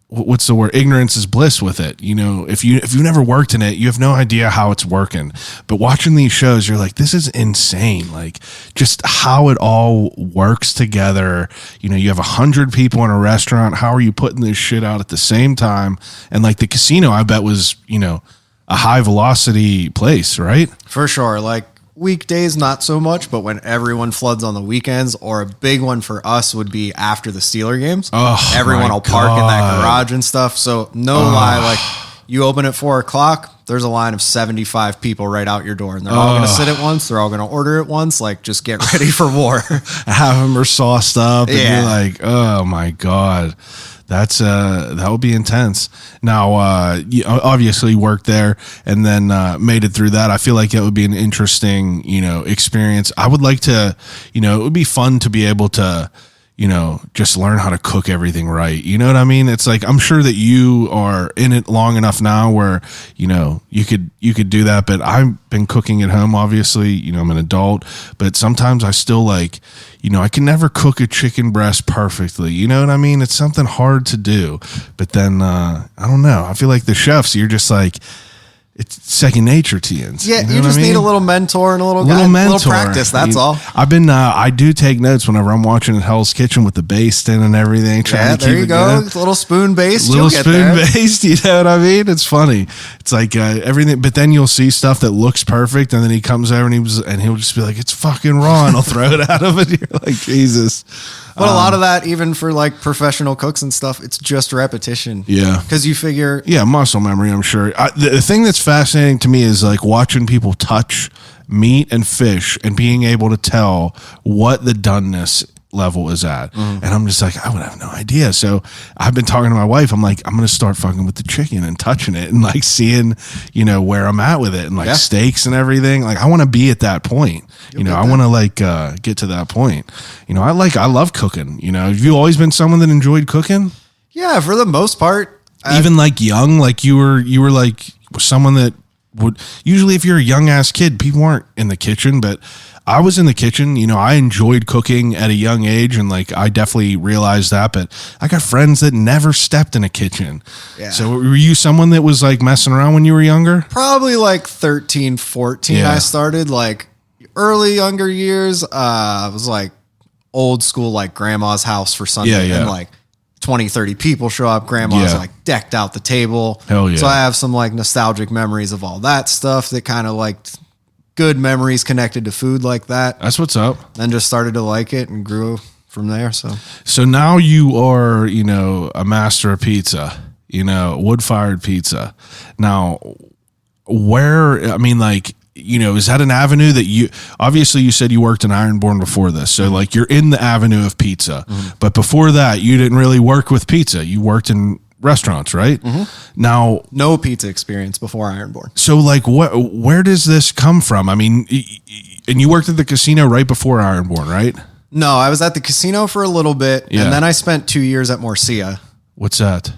what's the word? Ignorance is bliss with it. You know, if you've never worked in it, you have no idea how it's working. But watching these shows, you're like, this is insane. Like just how it all works together. You know, you have 100 people in a restaurant. How are you putting this shit out at the same time? And like the casino, I bet was, you know, a high velocity place, right?
For sure. Like weekdays, not so much, but when everyone floods on the weekends, or a big one for us would be after the Steeler games.
Oh,
Everyone
my
will park in that
God.
garage and stuff. So no lie, like you open at 4:00, there's a line of 75 people right out your door, and they're all going to sit at once. They're all going to order at once. Like just get ready for war.
Half of them are sauced up, and
Yeah.
you're like, oh my God. That's that would be intense. Now, you obviously worked there and then made it through that. I feel like it would be an interesting, you know, experience. I would like to, you know, it would be fun to be able to, you know, just learn how to cook everything right. You know what I mean? It's like, I'm sure that you are in it long enough now where, you know, you could do that, but I've been cooking at home, obviously, you know, I'm an adult, but sometimes I still like, you know, I can never cook a chicken breast perfectly. You know what I mean? It's something hard to do, but then, I don't know. I feel like the chefs, you're just like, it's second nature to you.
Yeah,
know
you
what
just
I mean?
need a little mentor and a little
Little
guide,
mentor,
little practice. That's all.
I've been, I do take notes whenever I'm watching Hell's Kitchen with the basting and everything. Trying
Yeah,
to
there
keep
you
it
go.
good.
Little spoon based.
Little
You'll get
spoon
there.
based, you know what I mean? It's funny. It's like everything, but then you'll see stuff that looks perfect, and then he comes over and he'll just be like, "It's fucking raw," and I'll throw it at him, and you're like, Jesus.
But a lot of that, even for like professional cooks and stuff, it's just repetition.
Yeah.
Because you figure,
Yeah, muscle memory, I'm sure. The thing that's fascinating to me is like watching people touch meat and fish and being able to tell what the doneness level is at. And I'm just like, I would have no idea. So I've been talking to my wife. I'm like, I'm going to start fucking with the chicken and touching it and like seeing, where I'm at with it and like steaks and everything. Like I want to be at that point. I want to like get to that point. I love cooking. Have you always been someone that enjoyed cooking?
Yeah, for the most part.
Even like young, like you were like someone that would usually, if you're a young ass kid, people aren't in the kitchen, but I was in the kitchen. I enjoyed cooking at a young age, and like I definitely realized that. But I got friends that never stepped in a kitchen. Yeah. So were you someone that was like messing around when you were younger?
Probably like 13, 14. I started like early younger years. I was like old school, like grandma's house for Sunday, and like 20, 30 people show up. Grandma's like decked out the table.
Hell yeah.
So I have some like nostalgic memories of all that stuff that kind of like good memories connected to food like that.
That's what's up.
Then just started to like it and grew from there.
So now you are, a master of pizza, wood-fired pizza. Now, is that an avenue that obviously you said you worked in Ironborn before this. So like you're in the avenue of pizza, but before that you didn't really work with pizza. You worked in restaurants, right? Now,
no pizza experience before Ironborn.
So like where does this come from? I mean, and you worked at the casino right before Ironborn, right?
No, I was at the casino for a little bit and then I spent 2 years at Morcia.
What's that?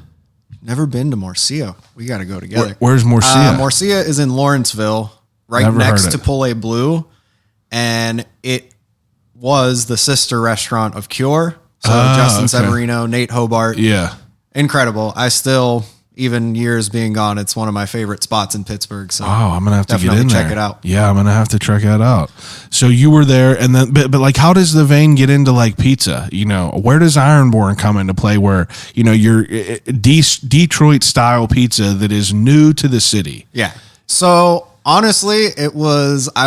Never been to Morcia. We got to go together.
Where's Morcia?
Morcia is in Lawrenceville. Right next to Poulet Blue, and it was the sister restaurant of Cure. So Justin Severino, Nate Hobart.
Yeah.
Incredible. I still, even years being gone, it's one of my favorite spots in Pittsburgh. So
I'm going to have to get in there.
Check it out.
Yeah, I'm going to have to check that out. So you were there, and then, but like, how does the vein get into like pizza? Where does Ironborn come into play where, your Detroit style pizza that is new to the city?
Yeah. So honestly, I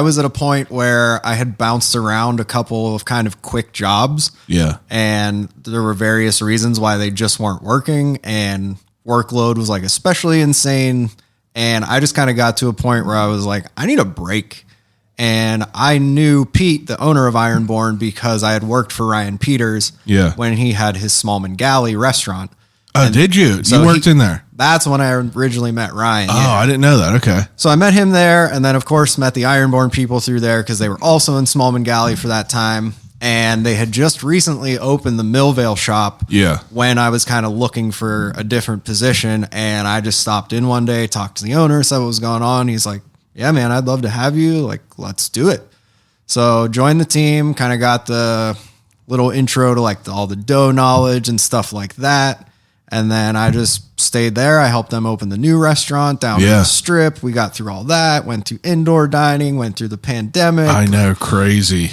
was at a point where I had bounced around a couple of kind of quick jobs.
Yeah.
And there were various reasons why they just weren't working, and workload was like especially insane. And I just kind of got to a point where I was like, I need a break. And I knew Pete, the owner of Ironborn, because I had worked for Ryan Peters when he had his Smallman Galley restaurant.
Oh, did you?
So
you worked in there?
That's when I originally met Ryan.
Oh, I didn't know that. Okay.
So I met him there, and then, of course, met the Ironborn people through there because they were also in Smallman Galley for that time. And they had just recently opened the Millvale shop when I was kind of looking for a different position. And I just stopped in one day, talked to the owner, said what was going on. He's like, yeah, man, I'd love to have you. Like, let's do it. So joined the team, kind of got the little intro to like all the dough knowledge and stuff like that. And then I just stayed there. I helped them open the new restaurant down the strip. We got through all that, went to indoor dining, went through the pandemic.
I know, crazy.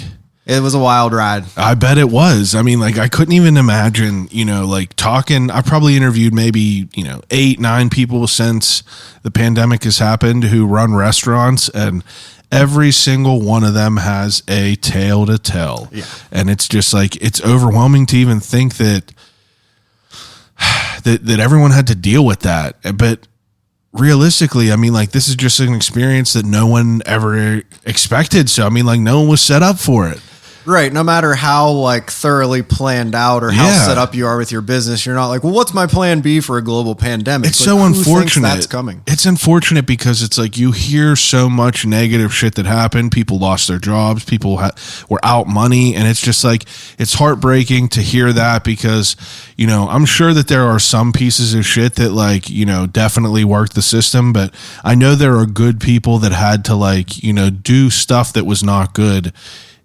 It was a wild ride.
I bet it was. I mean, like I couldn't even imagine, like talking. I probably interviewed maybe, 8, 9 people since the pandemic has happened who run restaurants, and every single one of them has a tale to tell. Yeah. And it's just like, it's overwhelming to even think that everyone had to deal with that. But realistically, I mean, like, this is just an experience that no one ever expected. So, I mean, like, no one was set up for it.
Right. No matter how like thoroughly planned out or how set up you are with your business, you're not like, well, what's my plan B for a global pandemic?
It's like, so unfortunate.
That's coming.
It's unfortunate because it's like you hear so much negative shit that happened. People lost their jobs. People were out money. And it's just like, it's heartbreaking to hear that because, I'm sure that there are some pieces of shit that like, definitely worked the system. But I know there are good people that had to like, do stuff that was not good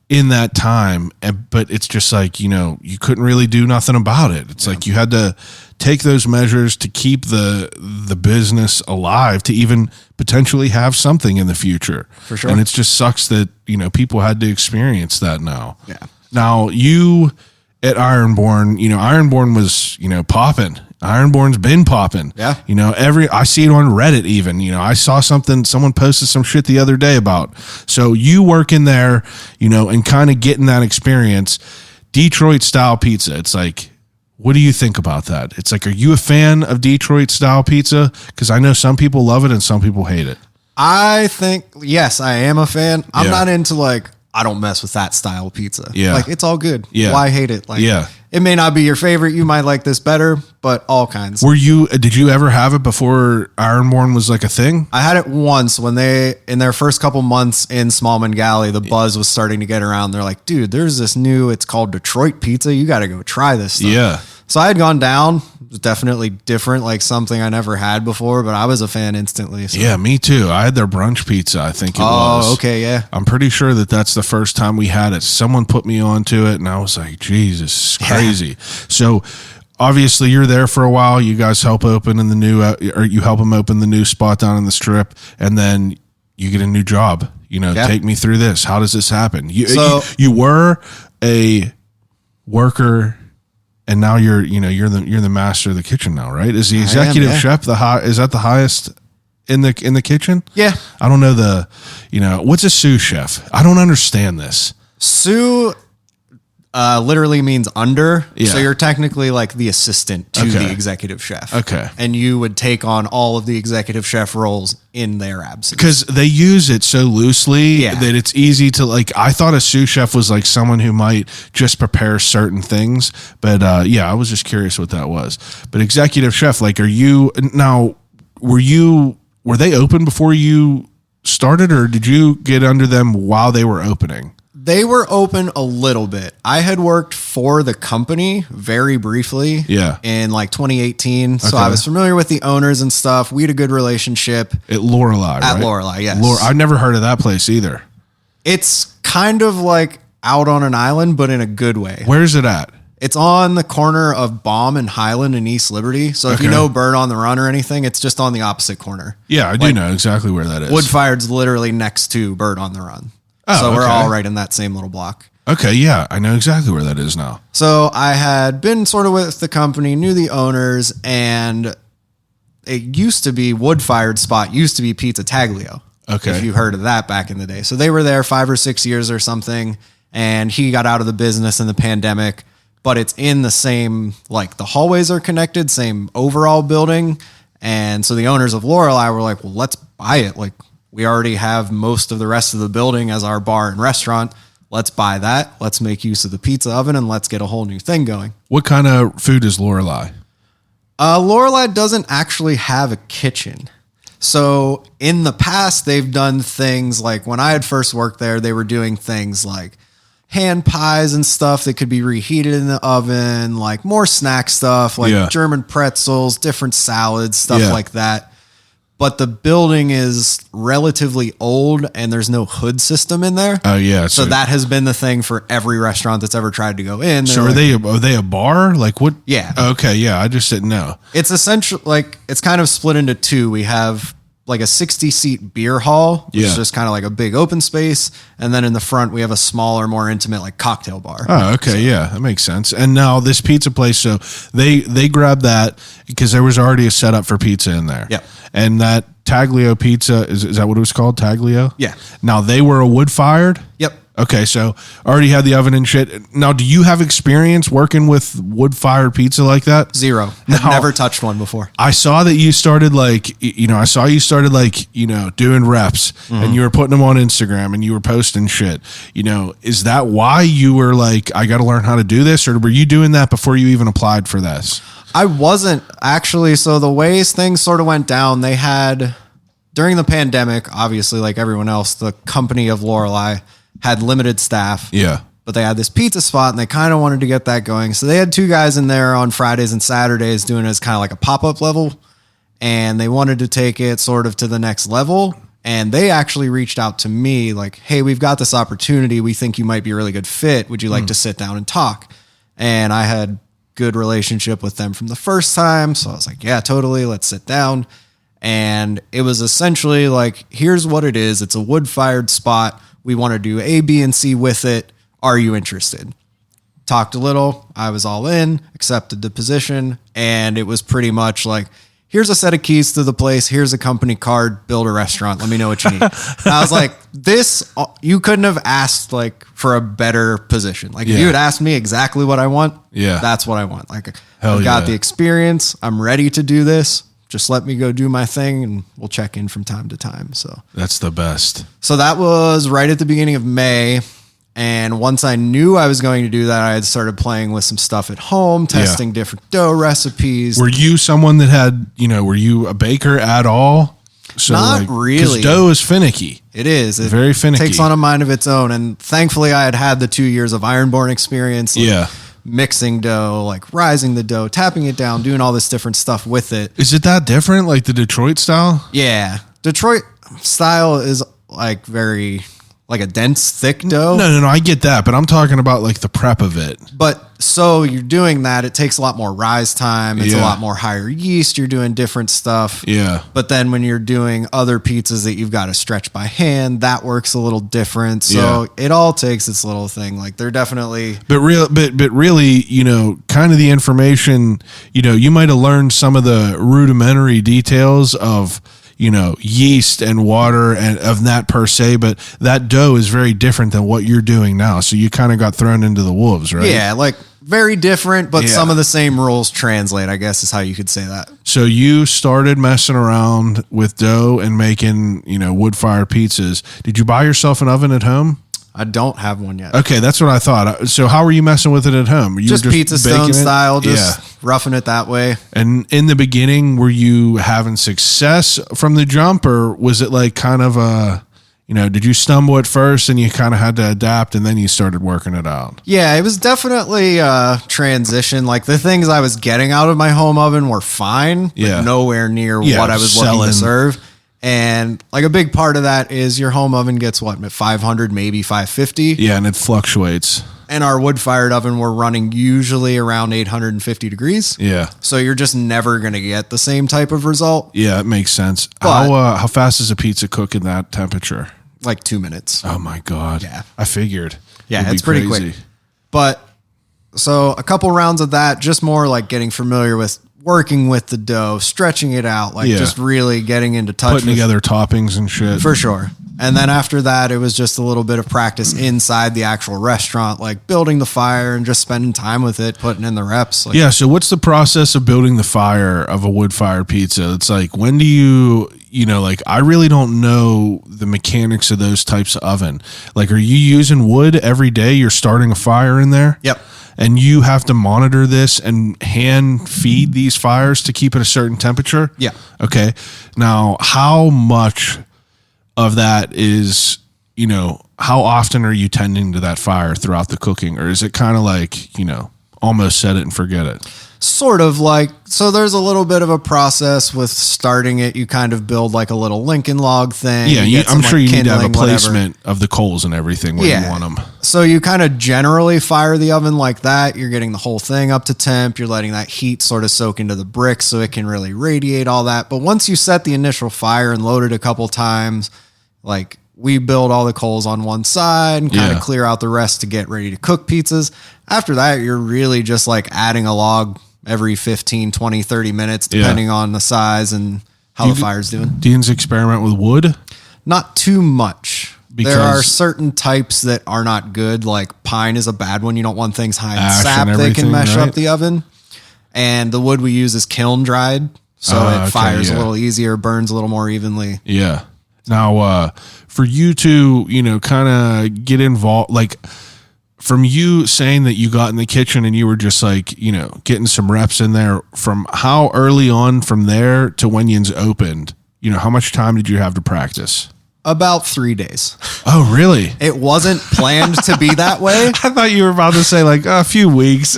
in that time, but it's just like, you couldn't really do nothing about it. It's like you had to take those measures to keep the business alive, to even potentially have something in the future. For sure. And it just sucks that, people had to experience that now.
Yeah.
Now you at Ironborn, Ironborn was, popping. Ironborn's been popping.
Yeah.
I see it on Reddit even. I saw someone posted some shit the other day about. So you work in there, and kind of getting that experience, Detroit style pizza. It's like, what do you think about that? It's like, are you a fan of Detroit style pizza? Because I know some people love it and some people hate it.
I think, yes, I am a fan. I'm not into like I don't mess with that style of pizza.
Yeah.
Like, it's all good.
Yeah.
Why hate it? Like,
Yeah.
it may not be your favorite. You might like this better, but all kinds.
Did you ever have it before Ironborn was like a thing?
I had it once when in their first couple months in Smallman Galley, the buzz was starting to get around. They're like, dude, there's this it's called Detroit pizza. You got to go try this stuff.
Yeah.
So I had gone down. It was definitely different, like something I never had before, but I was a fan instantly. So.
Yeah, me too. I had their brunch pizza, I think it was.
Oh, okay, yeah.
I'm pretty sure that's the first time we had it. Someone put me onto it, and I was like, Jesus, crazy. So obviously you're there for a while. You guys help open in the new, or you help them open the new spot down in the Strip, and then you get a new job. Take me through this. How does this happen? You were a worker, and now you're the master of the kitchen now, right? Is the executive chef is that the highest in the kitchen?
Yeah.
I don't know what's a sous chef? I don't understand this.
Sous literally means under.
Yeah.
So you're technically like the assistant to the executive chef.
Okay.
And you would take on all of the executive chef roles in their absence.
Because they use it so loosely that it's easy to I thought a sous chef was like someone who might just prepare certain things. But I was just curious what that was. But executive chef, were they open before you started, or did you get under them while they were opening?
They were open a little bit. I had worked for the company very briefly in 2018. So I was familiar with the owners and stuff. We had a good relationship.
At Lorelei, right?
At Lorelei, yes.
I've never heard of that place either.
It's kind of like out on an island, but in a good way.
Where's it at?
It's on the corner of Baum and Highland in East Liberty. So if you know Bird on the Run or anything, it's just on the opposite corner.
Yeah, I do know exactly where that is.
Wood-fired's literally next to Bird on the Run.
Oh,
so we're all right in that same little block.
Okay, yeah, I know exactly where that is now.
So I had been sort of with the company, knew the owners, and it used to be Wood-fired spot, used to be Pizza Taglio.
Okay.
If you heard of that back in the day. So they were there 5 or 6 years or something, and he got out of the business in the pandemic, but it's in the same, the hallways are connected, same overall building. And so the owners of Lorelei were like, well, let's buy it. We already have most of the rest of the building as our bar and restaurant. Let's buy that. Let's make use of the pizza oven and let's get a whole new thing going.
What kind of food is Lorelei?
Lorelei doesn't actually have a kitchen. So in the past, they've done things like when I had first worked there, they were doing things like hand pies and stuff that could be reheated in the oven, like more snack stuff, German pretzels, different salads, stuff like that. But the building is relatively old and there's no hood system in there.
Oh yeah.
So that has been the thing for every restaurant that's ever tried to go in.
So are they a bar? What?
Yeah.
Okay. Yeah. I just didn't know.
It's essentially it's kind of split into two. We have a 60-seat beer hall, which is just kind of like a big open space. And then in the front, we have a smaller, more intimate cocktail bar.
Oh, okay. So, yeah, that makes sense. And now this pizza place, so they grabbed that because there was already a setup for pizza in there.
Yeah.
And that Taglio pizza, is that what it was called? Taglio? Yeah. Now they were a wood-fired?
Yep.
Okay, so already had the oven and shit. Now, do you have experience working with wood-fired pizza like that?
Zero. I've never touched one before.
I saw that you started doing reps and you were putting them on Instagram and you were posting shit. Is that why you were like, I got to learn how to do this? Or were you doing that before you even applied for this?
I wasn't actually. So the ways things sort of went down, they had, during the pandemic, obviously like everyone else, the company of Lorelei had limited staff.
Yeah.
But they had this pizza spot and they kind of wanted to get that going. So they had 2 guys in there on Fridays and Saturdays doing it as kind of like a pop-up level. And they wanted to take it sort of to the next level. And they actually reached out to me like, hey, we've got this opportunity. We think you might be a really good fit. Would you like to sit down and talk? And I had good relationship with them from the first time. So I was like, yeah, totally. Let's sit down. And it was essentially like, here's what it is. It's a wood-fired spot. We want to do A, B, and C with it. Are you interested? Talked a little. I was all in, accepted the position. And it was pretty much like, here's a set of keys to the place. Here's a company card. Build a restaurant. Let me know what you need. I was like, you couldn't have asked for a better position. If you had asked me exactly what I want, that's what I want. I've got the experience. I'm ready to do this. Just let me go do my thing and we'll check in from time to time. So
that's the best.
So that was right at the beginning of May. And once I knew I was going to do that, I had started playing with some stuff at home, testing different dough recipes.
Were you someone that had, were you a baker at all? So
Not really.
'Cause dough is finicky.
It is. It
Very finicky.
takes on a mind of its own. And thankfully, I had the 2 years of Ironborn experience.
Yeah.
Mixing dough, like rising the dough, tapping it down, doing all this different stuff with it.
Is it that different, like the Detroit style?
Yeah. Detroit style is like very, like a dense, thick dough.
No. I get that, but I'm talking about like the prep of it.
But so you're doing that. It takes a lot more rise time. It's a
Yeah.
lot more higher yeast. You're doing different stuff.
Yeah.
But then when you're doing other pizzas that you've got to stretch by hand, that works a little different. So it all takes its little thing. Like they're definitely.
But really, kind of the information, you might have learned some of the rudimentary details of, yeast and water and of that per se, but that dough is very different than what you're doing now. So you kind of got thrown into the wolves, right?
Yeah, like very different, but
Yeah.
some of the same rules translate, I guess is how you could say that.
So you started messing around with dough and making, wood fire pizzas. Did you buy yourself an oven at home?
I don't have one yet.
Okay, that's what I thought. So how were you messing with it at home? You
Just
were
pizza
baking
stone
it?
style, just roughing it that way.
And in the beginning, were you having success from the jump, or was it like kind of a, did you stumble at first and you kind of had to adapt and then you started working it out?
Yeah, it was definitely a transition. Like the things I was getting out of my home oven were fine, but nowhere near what I was looking to serve. And like a big part of that is your home oven gets what, 500, maybe 550.
Yeah, and it fluctuates.
And our wood fired oven, we're running usually around 850 degrees.
Yeah.
So you're just never going to get the same type of result.
Yeah, it makes sense.
But-
How fast does a pizza cook in that temperature?
Like 2 minutes.
Oh my God.
Yeah.
I figured.
Yeah,
It'd be
it's pretty
crazy.
quick. But so a couple rounds of that, just more like getting familiar with working with the dough, stretching it out, like just really getting into touch
Putting
with
together toppings and shit.
for sure. And then after that, it was just a little bit of practice inside the actual restaurant, like building the fire and just spending time with it, putting in the reps. Like,
Yeah. So what's the process of building the fire of a wood fired pizza? It's like, when do you, I really don't know the mechanics of those types of oven. Like, are you using wood every day? You're starting a fire in there?
Yep.
And you have to monitor this and hand feed these fires to keep it a certain temperature?
Yeah.
Okay. Now, how much of that is, how often are you tending to that fire throughout the cooking? Or is it kind of like, almost set it and forget it?
Sort of like, so there's a little bit of a process with starting it. You kind of build like a little Lincoln log thing.
Yeah,
You get some,
I'm sure
like,
you need to have a
kindling, whatever.
placement of the coals and everything where you want them.
So you kind of generally fire the oven like that. You're getting the whole thing up to temp. You're letting that heat sort of soak into the bricks so it can really radiate all that. But once you set the initial fire and load it a couple times, like we build all the coals on one side and kind of clear out the rest to get ready to cook pizzas. After that, you're really just like adding a log every 15, 20, 30 minutes, depending on the size and how the fire's doing.
Dean's experiment with wood?
Not too much.
Because-
there are certain types that are not good. Like pine is a bad one. You don't want things high in
Ash
sap
and
that can
everything,
mesh
right?
up the oven. And the wood we use is kiln dried. So it fires a little easier, burns a little more evenly.
Yeah. Now, for you to, kind of get involved, like from you saying that you got in the kitchen and you were just like, getting some reps in there, from how early on from there to when yins opened, how much time did you have to practice?
About 3 days.
Oh, really?
It wasn't planned to be that way.
I thought you were about to say like a few weeks.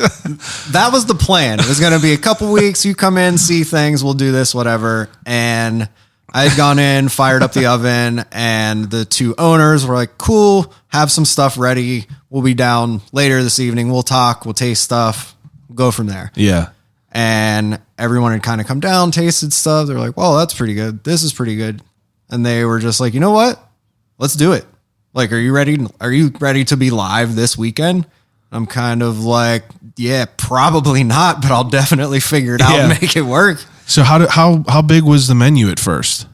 That was the plan. It was going to be a couple weeks. You come in, see things, we'll do this, whatever. And I had gone in, fired up the oven, and the two owners were like, cool, have some stuff ready. We'll be down later this evening. We'll talk, we'll taste stuff, go from there.
Yeah.
And everyone had kind of come down, tasted stuff. They're like, well, that's pretty good. This is pretty good. And they were just like, you know what? Let's do it. Like, are you ready? Are you ready to be live this weekend? I'm kind of like, yeah, probably not, but I'll definitely figure it out and make it work.
So how big was the menu at first?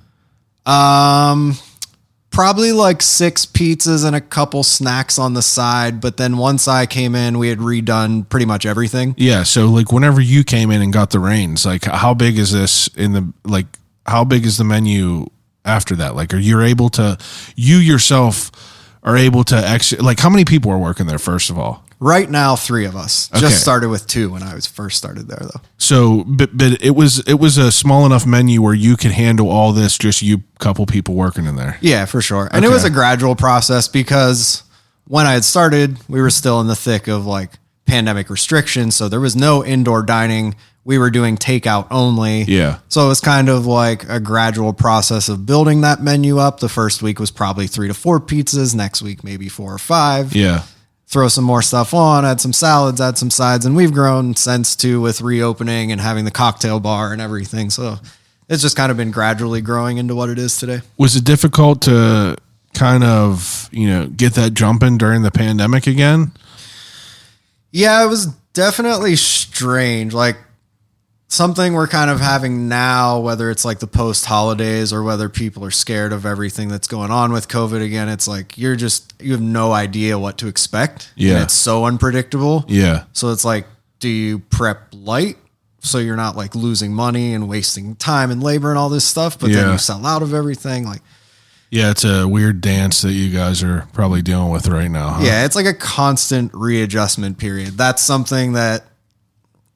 Probably like 6 pizzas and a couple snacks on the side. But then once I came in, we had redone pretty much everything.
Yeah. So like whenever you came in and got the reins, like how big is this how big is the menu after that? Like, are you able to, you yourself are able to like, how many people are working there, first of all?
Right now, 3 of us.
Okay.
Just started with 2 when I was first started there, though.
So, but it was a small enough menu where you could handle all this, just you couple people working in there.
Yeah, for sure. And it
Okay.
was a gradual process because when I had started, we were still in the thick of like pandemic restrictions. So there was no indoor dining. We were doing takeout only.
Yeah.
So it was kind of like a gradual process of building that menu up. The first week was probably 3 to 4 pizzas. Next week, maybe 4 or 5.
Yeah.
Throw some more stuff on, add some salads, add some sides. And we've grown since too with reopening and having the cocktail bar and everything. So it's just kind of been gradually growing into what it is today.
Was it difficult to kind of, get that jumping during the pandemic again?
Yeah, it was definitely strange. Like something we're kind of having now, whether it's like the post holidays or whether people are scared of everything that's going on with COVID again. It's like you have no idea what to expect.
Yeah.
And it's so unpredictable.
Yeah.
So it's like, do you prep light so you're not like losing money and wasting time and labor and all this stuff, but then
Yeah.
you sell out of everything? Like,
Yeah, it's a weird dance that you guys are probably dealing with right now, huh?
yeah, it's like a constant readjustment period. That's something that,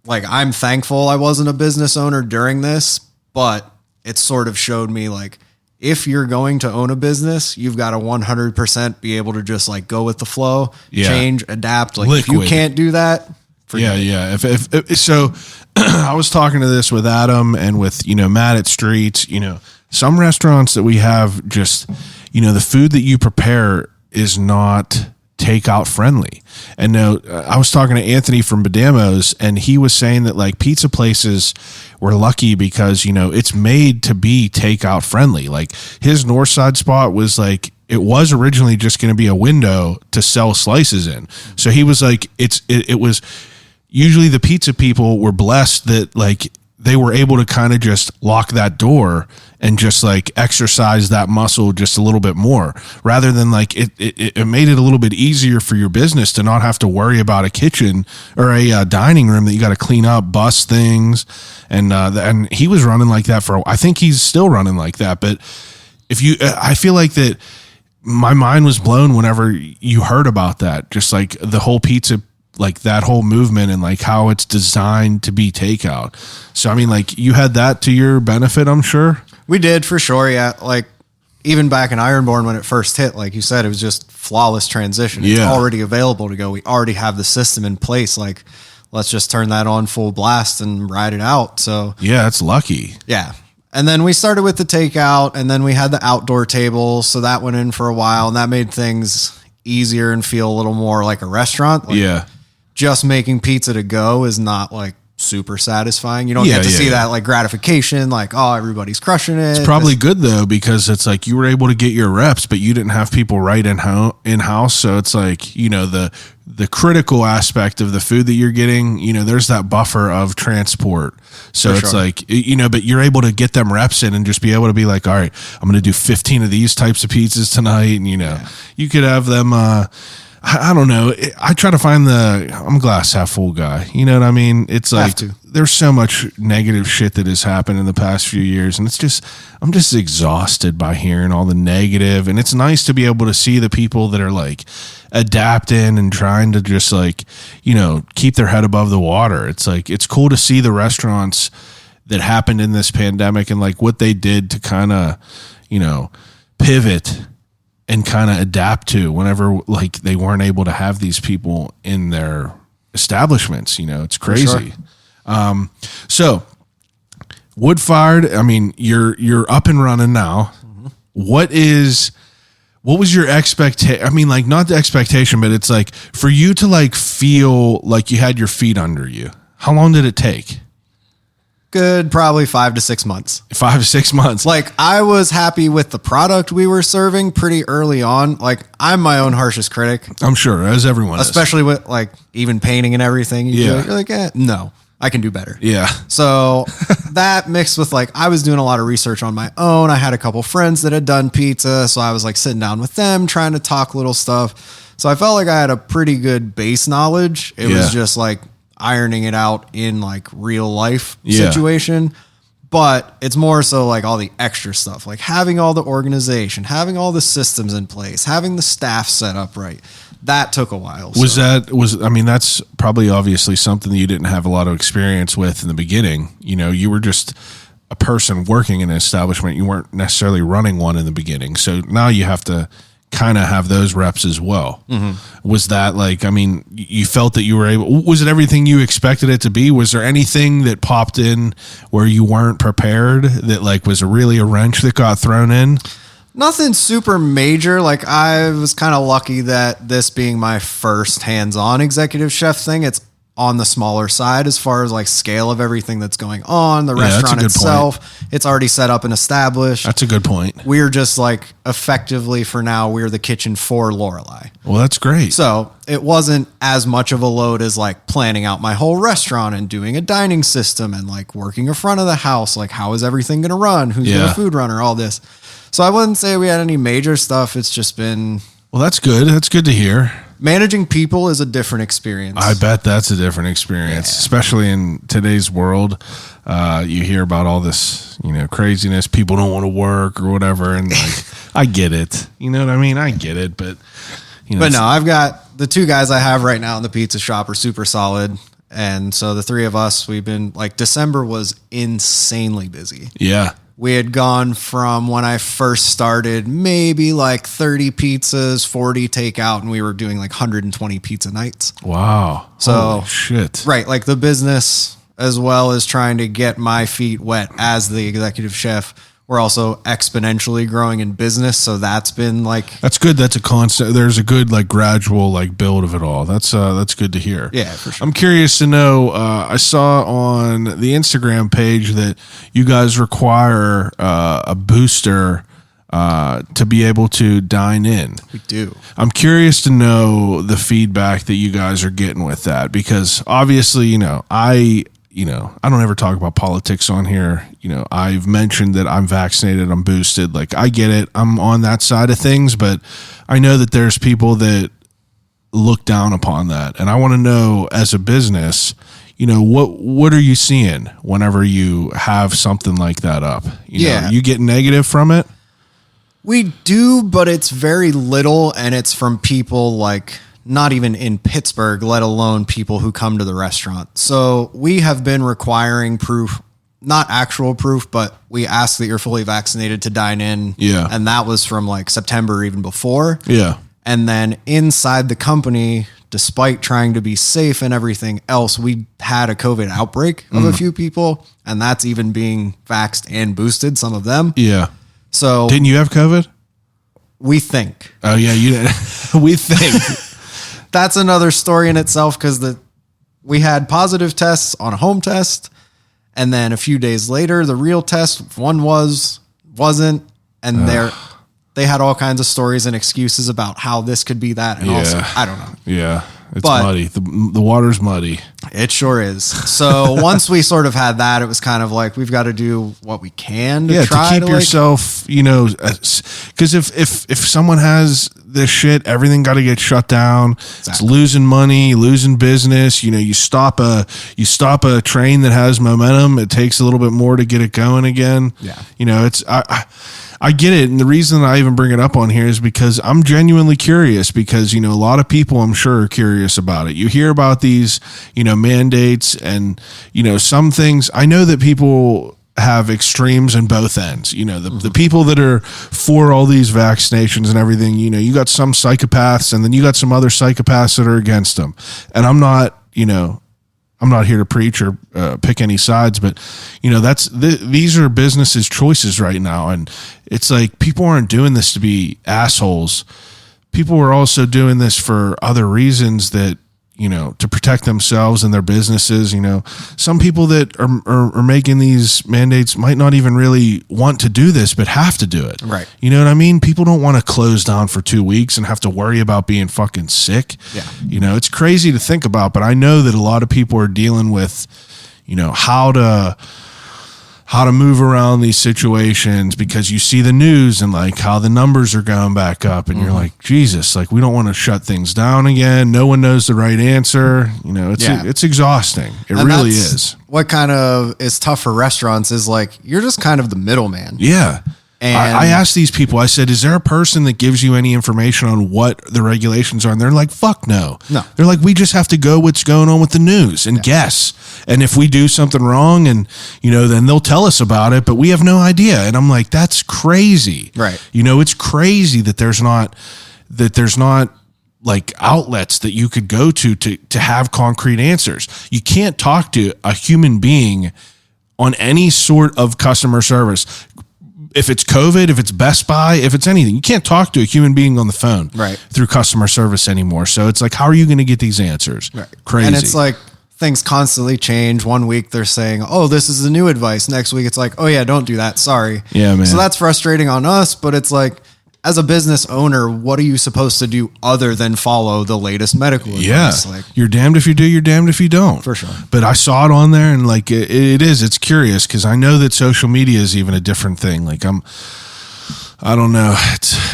like, I'm thankful I wasn't a business owner during this, but it sort of showed me, like, if you're going to own a business, you've got to 100% be able to just, like, go with the flow,
Yeah.
change, adapt. Like, if you
Liquid.
can't do that, forget it.
Yeah. If so, I was talking to this with Adam and with, Matt at Streets, some restaurants that we have just, the food that you prepare is not takeout friendly. And no, I was talking to Anthony from Badamo's, and he was saying that like pizza places were lucky because, it's made to be takeout friendly. Like his north side spot was like, it was originally just going to be a window to sell slices in. So he was like, it was usually the pizza people were blessed that like they were able to kind of just lock that door and just like exercise that muscle just a little bit more, rather than like it made it a little bit easier for your business to not have to worry about a kitchen or a dining room that you got to clean up, bust things. And he was running like that I think he's still running like that. But I feel like that my mind was blown whenever you heard about that, just like the whole pizza, like that whole movement and like how it's designed to be takeout. So, I mean, like you had that to your benefit, I'm sure.
We did for sure. Yeah. Like even back in Ironborn, when it first hit, like you said, it was just flawless transition. It's
Yeah.
already available to go. We already have the system in place. Like, let's just turn that on full blast and ride it out. So
Yeah, it's lucky.
yeah. And then we started with the takeout, and then we had the outdoor table. So that went in for a while, and that made things easier and feel a little more like a restaurant. Like,
Yeah.
just making pizza to go is not like super satisfying. You don't
Yeah,
get to
yeah,
see
yeah.
that like gratification, like, oh, everybody's crushing it.
It's probably good though, because it's like you were able to get your reps, but you didn't have people right in house. So it's like, the critical aspect of the food that you're getting, there's that buffer of transport. So
For
it's
sure.
like, but you're able to get them reps in and just be able to be like, all right, I'm going to do 15 of these types of pizzas tonight. And, you could have them, I don't know. I try to find I'm a glass half full guy. You know what I mean? It's like
to.
there's so much negative shit that has happened in the past few years, and I'm just exhausted by hearing all the negative. And it's nice to be able to see the people that are like adapting and trying to just like, keep their head above the water. It's like, it's cool to see the restaurants that happened in this pandemic and like what they did to kind of, pivot and kind of adapt to whenever like they weren't able to have these people in their establishments. It's crazy.
Sure.
So wood fired, I mean, you're up and running now.
Mm-hmm.
What was your expectation? I mean, like not the expectation, but it's like for you to like feel like you had your feet under you. How long did it take?
Good, probably 5 to 6 months.
5 to 6 months.
Like I was happy with the product we were serving pretty early on. Like I'm my own harshest critic,
I'm sure, as everyone is.
especially with like even painting and everything. You're like, no, I can do better.
Yeah.
So that mixed with like, I was doing a lot of research on my own. I had a couple friends that had done pizza. So I was like sitting down with them, trying to talk little stuff. So I felt like I had a pretty good base knowledge. It
Yeah.
was just like ironing it out in like real life
Yeah.
situation. But it's more so like all the extra stuff, like having all the organization, having all the systems in place, having the staff set up right. That took a while.
I mean, that's probably obviously something that you didn't have a lot of experience with in the beginning. You know, you were just a person working in an establishment. You weren't necessarily running one in the beginning. So now you have to kind of have those reps as well. Was that like, I mean, you felt that you were able, was it everything you expected it to be? Was there anything that popped in where you weren't prepared that like was really a wrench that got thrown in?
Nothing super major. Like I was kind of lucky that this being my first hands-on executive chef thing, it's on the smaller side as far as like scale of everything that's going on. The restaurant itself, it's already set up and established.
That's a good point.
We're just like effectively for now, we're the kitchen for Lorelei.
Well, that's great.
So it wasn't as much of a load as like planning out my whole restaurant and doing a dining system and like working in front of the house. Like how is everything going to run? Who's going to food runner? All this. So I wouldn't say we had any major stuff. It's just been...
Well, that's good. That's good to hear.
Managing people is a different experience.
I bet that's a different experience, especially in today's world. You hear about all this, you know, craziness. People don't want to work or whatever. And like, I get it. You know what I mean? I get it. But, you know,
but no, I've got the two guys I have right now in the pizza shop are super solid. And so the three of us, we've been like, December was insanely busy.
Yeah.
We had gone from when I first started, maybe like 30 pizzas, 40 takeout, and we were doing like 120 pizza nights.
Wow.
So,
holy shit.
Right. Like the business, as well as trying to get my feet wet as the executive chef, we're also exponentially growing in business. So that's been like,
that's good. That's a constant. There's a good, like gradual, like build of it all. That's good to hear.
Yeah, for sure.
I'm curious to know, I saw on the Instagram page that you guys require, a booster, to be able to dine in.
We do.
I'm curious to know the feedback that you guys are getting with that, because obviously, I don't ever talk about politics on here. I've mentioned that I'm vaccinated, I'm boosted. Like, I get it. I'm on that side of things, but I know that there's people that look down upon that. And I want to know, as a business, what are you seeing whenever you have something like that up? You get negative from it?
We do, but it's very little, and it's from people like not even in Pittsburgh, let alone people who come to the restaurant. So we have been requiring proof, not actual proof, but we ask that you're fully vaccinated to dine in.
Yeah.
And that was from like September, even before.
Yeah.
And then inside the company, despite trying to be safe and everything else, we had a COVID outbreak of a few people, and that's even being vaxxed and boosted, some of them.
Yeah.
So
didn't you have COVID?
We think.
Oh yeah, you did. We think.
That's another story in itself, because we had positive tests on a home test, and then a few days later, the real test, one wasn't, and they had all kinds of stories and excuses about how this could be that, and also I don't know.
Yeah, it's muddy. The water's muddy.
It sure is. So once we sort of had that, it was kind of like we've got to do what we can to try
to keep yourself, because if someone has this shit, everything got to get shut down. Exactly. It's losing money, losing business. You stop a train that has momentum. It takes a little bit more to get it going again.
Yeah.
I get it. And the reason I even bring it up on here is because I'm genuinely curious, because, a lot of people I'm sure are curious about it. You hear about these, mandates and, some things. I know that people have extremes in both ends. The people that are for all these vaccinations and everything, you got some psychopaths, and then you got some other psychopaths that are against them. And I'm not here to preach or pick any sides, but these are businesses' choices right now. And it's like, people aren't doing this to be assholes. People are also doing this for other reasons, that, to protect themselves and their businesses. Some people that are making these mandates might not even really want to do this, but have to do it.
Right.
You know what I mean? People don't want to close down for 2 weeks and have to worry about being fucking sick.
Yeah.
It's crazy to think about, but I know that a lot of people are dealing with, how how to move around these situations, because you see the news and like how the numbers are going back up, and you're like, Jesus, like we don't want to shut things down again. No one knows the right answer. You know, it's exhausting. It
And
really
that's
is.
What kind of is tough for restaurants is like, you're just kind of the middleman.
Yeah.
And
I asked these people, I said, is there a person that gives you any information on what the regulations are? And they're like, fuck no.
No.
They're like, we just have to go what's going on with the news and guess. And if we do something wrong, and, you know, then they'll tell us about it, but we have no idea. And I'm like, that's crazy.
Right.
You know, it's crazy that there's not like outlets that you could go to have concrete answers. You can't talk to a human being on any sort of customer service. If it's COVID, if it's Best Buy, if it's anything, you can't talk to a human being on the phone through customer service anymore. So it's like, how are you going to get these answers?
Right.
Crazy.
And it's like things constantly change. One week they're saying, oh, this is the new advice. Next week it's like, oh yeah, don't do that. Sorry.
Yeah, man.
So that's frustrating on us, but it's like, as a business owner, what are you supposed to do other than follow the latest medical advice? Like,
you're damned if you do, you're damned if you don't.
For sure.
But I saw it on there, and like it's curious, because I know that social media is even a different thing. Like I don't know.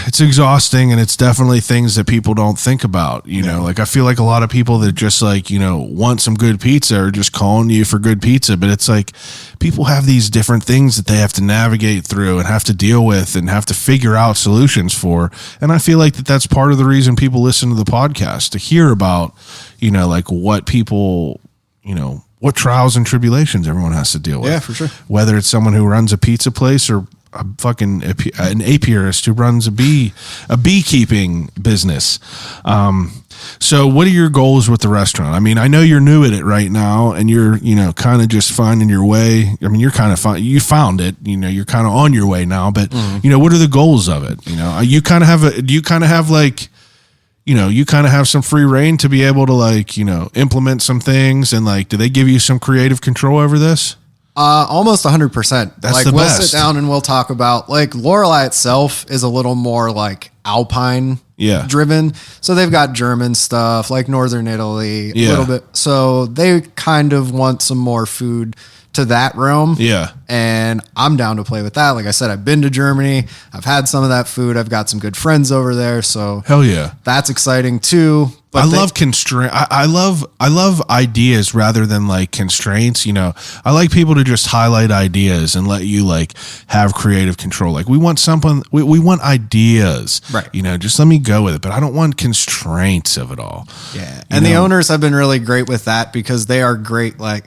It's exhausting, and it's definitely things that people don't think about. You know, like I feel like a lot of people that just like, you know, want some good pizza are just calling you for good pizza. But it's like people have these different things that they have to navigate through and have to deal with and have to figure out solutions for. And I feel like that's part of the reason people listen to the podcast, to hear about, you know, like what people, you know, what trials and tribulations everyone has to deal with.
Yeah, for sure.
Whether it's someone who runs a pizza place or an apiarist who runs a beekeeping business. So what are your goals with the restaurant? I mean, I know you're new at it right now, and you're, you know, kind of just finding your way. I mean, you're kind of you found it, you know, you're kind of on your way now, but you know, what are the goals of it? You know, you kind of have like, you know, you kind of have some free reign to be able to like, you know, implement some things, and like, do they give you some creative control over this?
Almost 100%.
That's
like
the
we'll
best.
sit down and we'll talk about, like, Lorelei itself is a little more like Alpine driven. So they've got German stuff, like Northern Italy, a little bit. So they kind of want some more food to that realm. Yeah. And I'm down to play with that. Like I said, I've been to Germany. I've had some of that food. I've got some good friends over there. So
hell yeah.
That's exciting too. But
I love constraint. I love ideas rather than like constraints. You know, I like people to just highlight ideas and let you like have creative control. Like we want something, we want ideas, right? You know, just let me go with it. But I don't want constraints of it all.
Yeah. And the owners have been really great with that, because they are great. Like,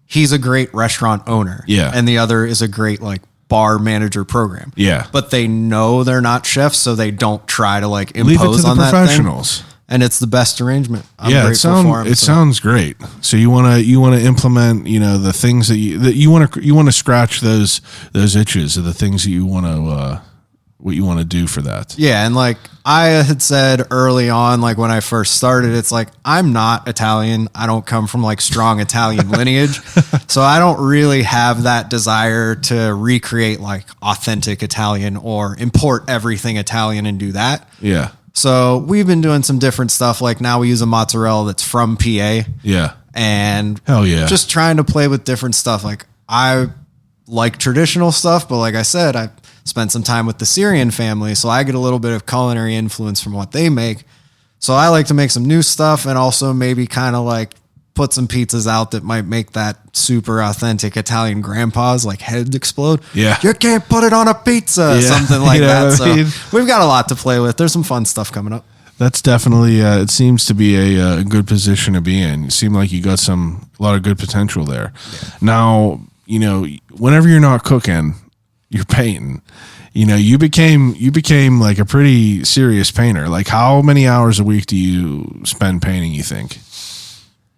he's a great restaurant owner. Yeah. And the other is a great like bar manager program. Yeah. But they know they're not chefs, so they don't try to like impose
Leave it to
on
the
that
professionals.
thing. And it's the best arrangement. I'm
yeah, sounds great. So you want to implement, you know, the things that you want to scratch those itches of the things that you want to what you want to do for that.
Yeah, and like I had said early on, like when I first started, it's like I'm not Italian. I don't come from like strong Italian lineage, so I don't really have that desire to recreate like authentic Italian or import everything Italian and do that. Yeah. So we've been doing some different stuff. Like now we use a mozzarella that's from PA. Yeah. And hell yeah, just trying to play with different stuff. Like I like traditional stuff, but like I said, I spent some time with the Syrian family, so I get a little bit of culinary influence from what they make. So I like to make some new stuff, and also maybe kind of like put some pizzas out that might make that super authentic Italian grandpa's like head explode. Yeah. You can't put it on a pizza, something like that. So we've got a lot to play with. There's some fun stuff coming up.
That's definitely, it seems to be a good position to be in. You seem like you got a lot of good potential there. Yeah. Now, you know, whenever you're not cooking, you're painting. You know, you became like a pretty serious painter. Like how many hours a week do you spend painting, you think?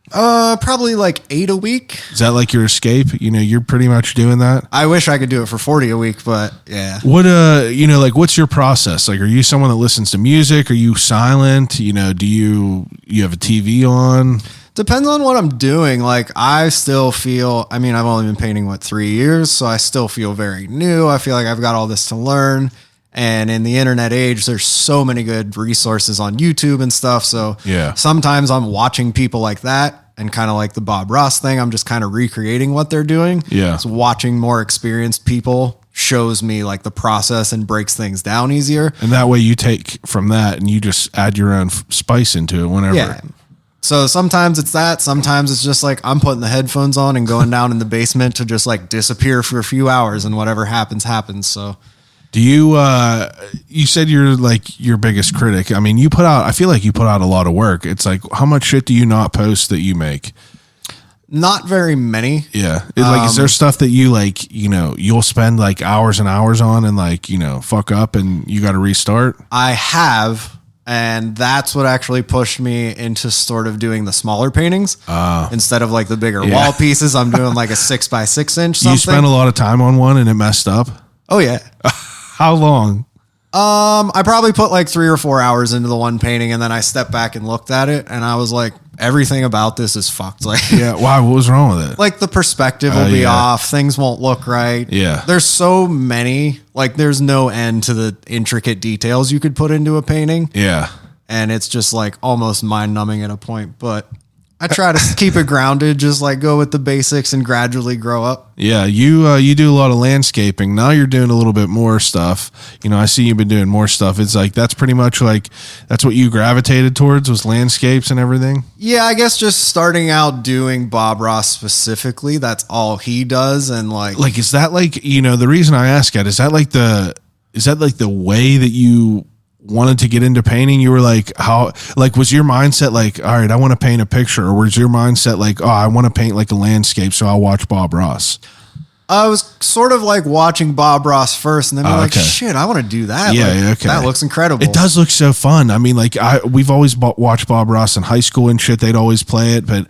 Probably like 8 a week.
Is that like your escape? You know, you're pretty much doing that.
I wish I could do it for 40 a week, but yeah.
What, you know, like what's your process? Like, are you someone that listens to music? Are you silent? You know, do you have a TV on?
Depends on what I'm doing. Like I still feel, I mean, I've only been painting 3 years, so I still feel very new. I feel like I've got all this to learn. And in the internet age, there's so many good resources on YouTube and stuff. So yeah, sometimes I'm watching people like that and kind of like the Bob Ross thing, I'm just kind of recreating what they're doing.
Yeah.
So watching more experienced people shows me like the process and breaks things down easier.
And that way you take from that and you just add your own spice into it whenever.
Yeah. So sometimes it's that. Sometimes it's just like I'm putting the headphones on and going down in the basement to just like disappear for a few hours, and whatever happens, happens. So
Do you, you said you're like your biggest critic. I mean, I feel like you put out a lot of work. It's like, how much shit do you not post that you make?
not very many.
Yeah. Is there stuff that you like, you'll spend like hours and hours on and like, fuck up and you got to restart?
I have. And that's what actually pushed me into sort of doing the smaller paintings instead of like the bigger wall pieces. I'm doing like a 6x6 inch something.
You spent a lot of time on one and it messed up?
Oh yeah.
How long?
I probably put like 3 or 4 hours into the one painting, and then I stepped back and looked at it, and I was like, everything about this is fucked. Like,
yeah, why? What was wrong with it?
Like the perspective will be off. Things won't look right.
Yeah.
There's so many, like there's no end to the intricate details you could put into a painting.
Yeah.
And it's just like almost mind numbing at a point, but I try to keep it grounded, just like go with the basics and gradually grow up.
Yeah, you do a lot of landscaping. Now you're doing a little bit more stuff. I see you've been doing more stuff. It's like that's pretty much like that's what you gravitated towards was landscapes and everything.
Yeah, I guess just starting out doing Bob Ross specifically, that's all he does, and like
is that like the reason I ask that is that like the way that you wanted to get into painting? You were like, was your mindset like, all right, I want to paint a picture, or was your mindset like, oh, I want to paint like a landscape, so I'll watch Bob Ross?
I was sort of like watching Bob Ross first, and then be like, shit, I want to do that.
Yeah, okay.
That looks incredible.
It does look so fun. I mean, like we've always watched Bob Ross in high school and shit. They'd always play it, but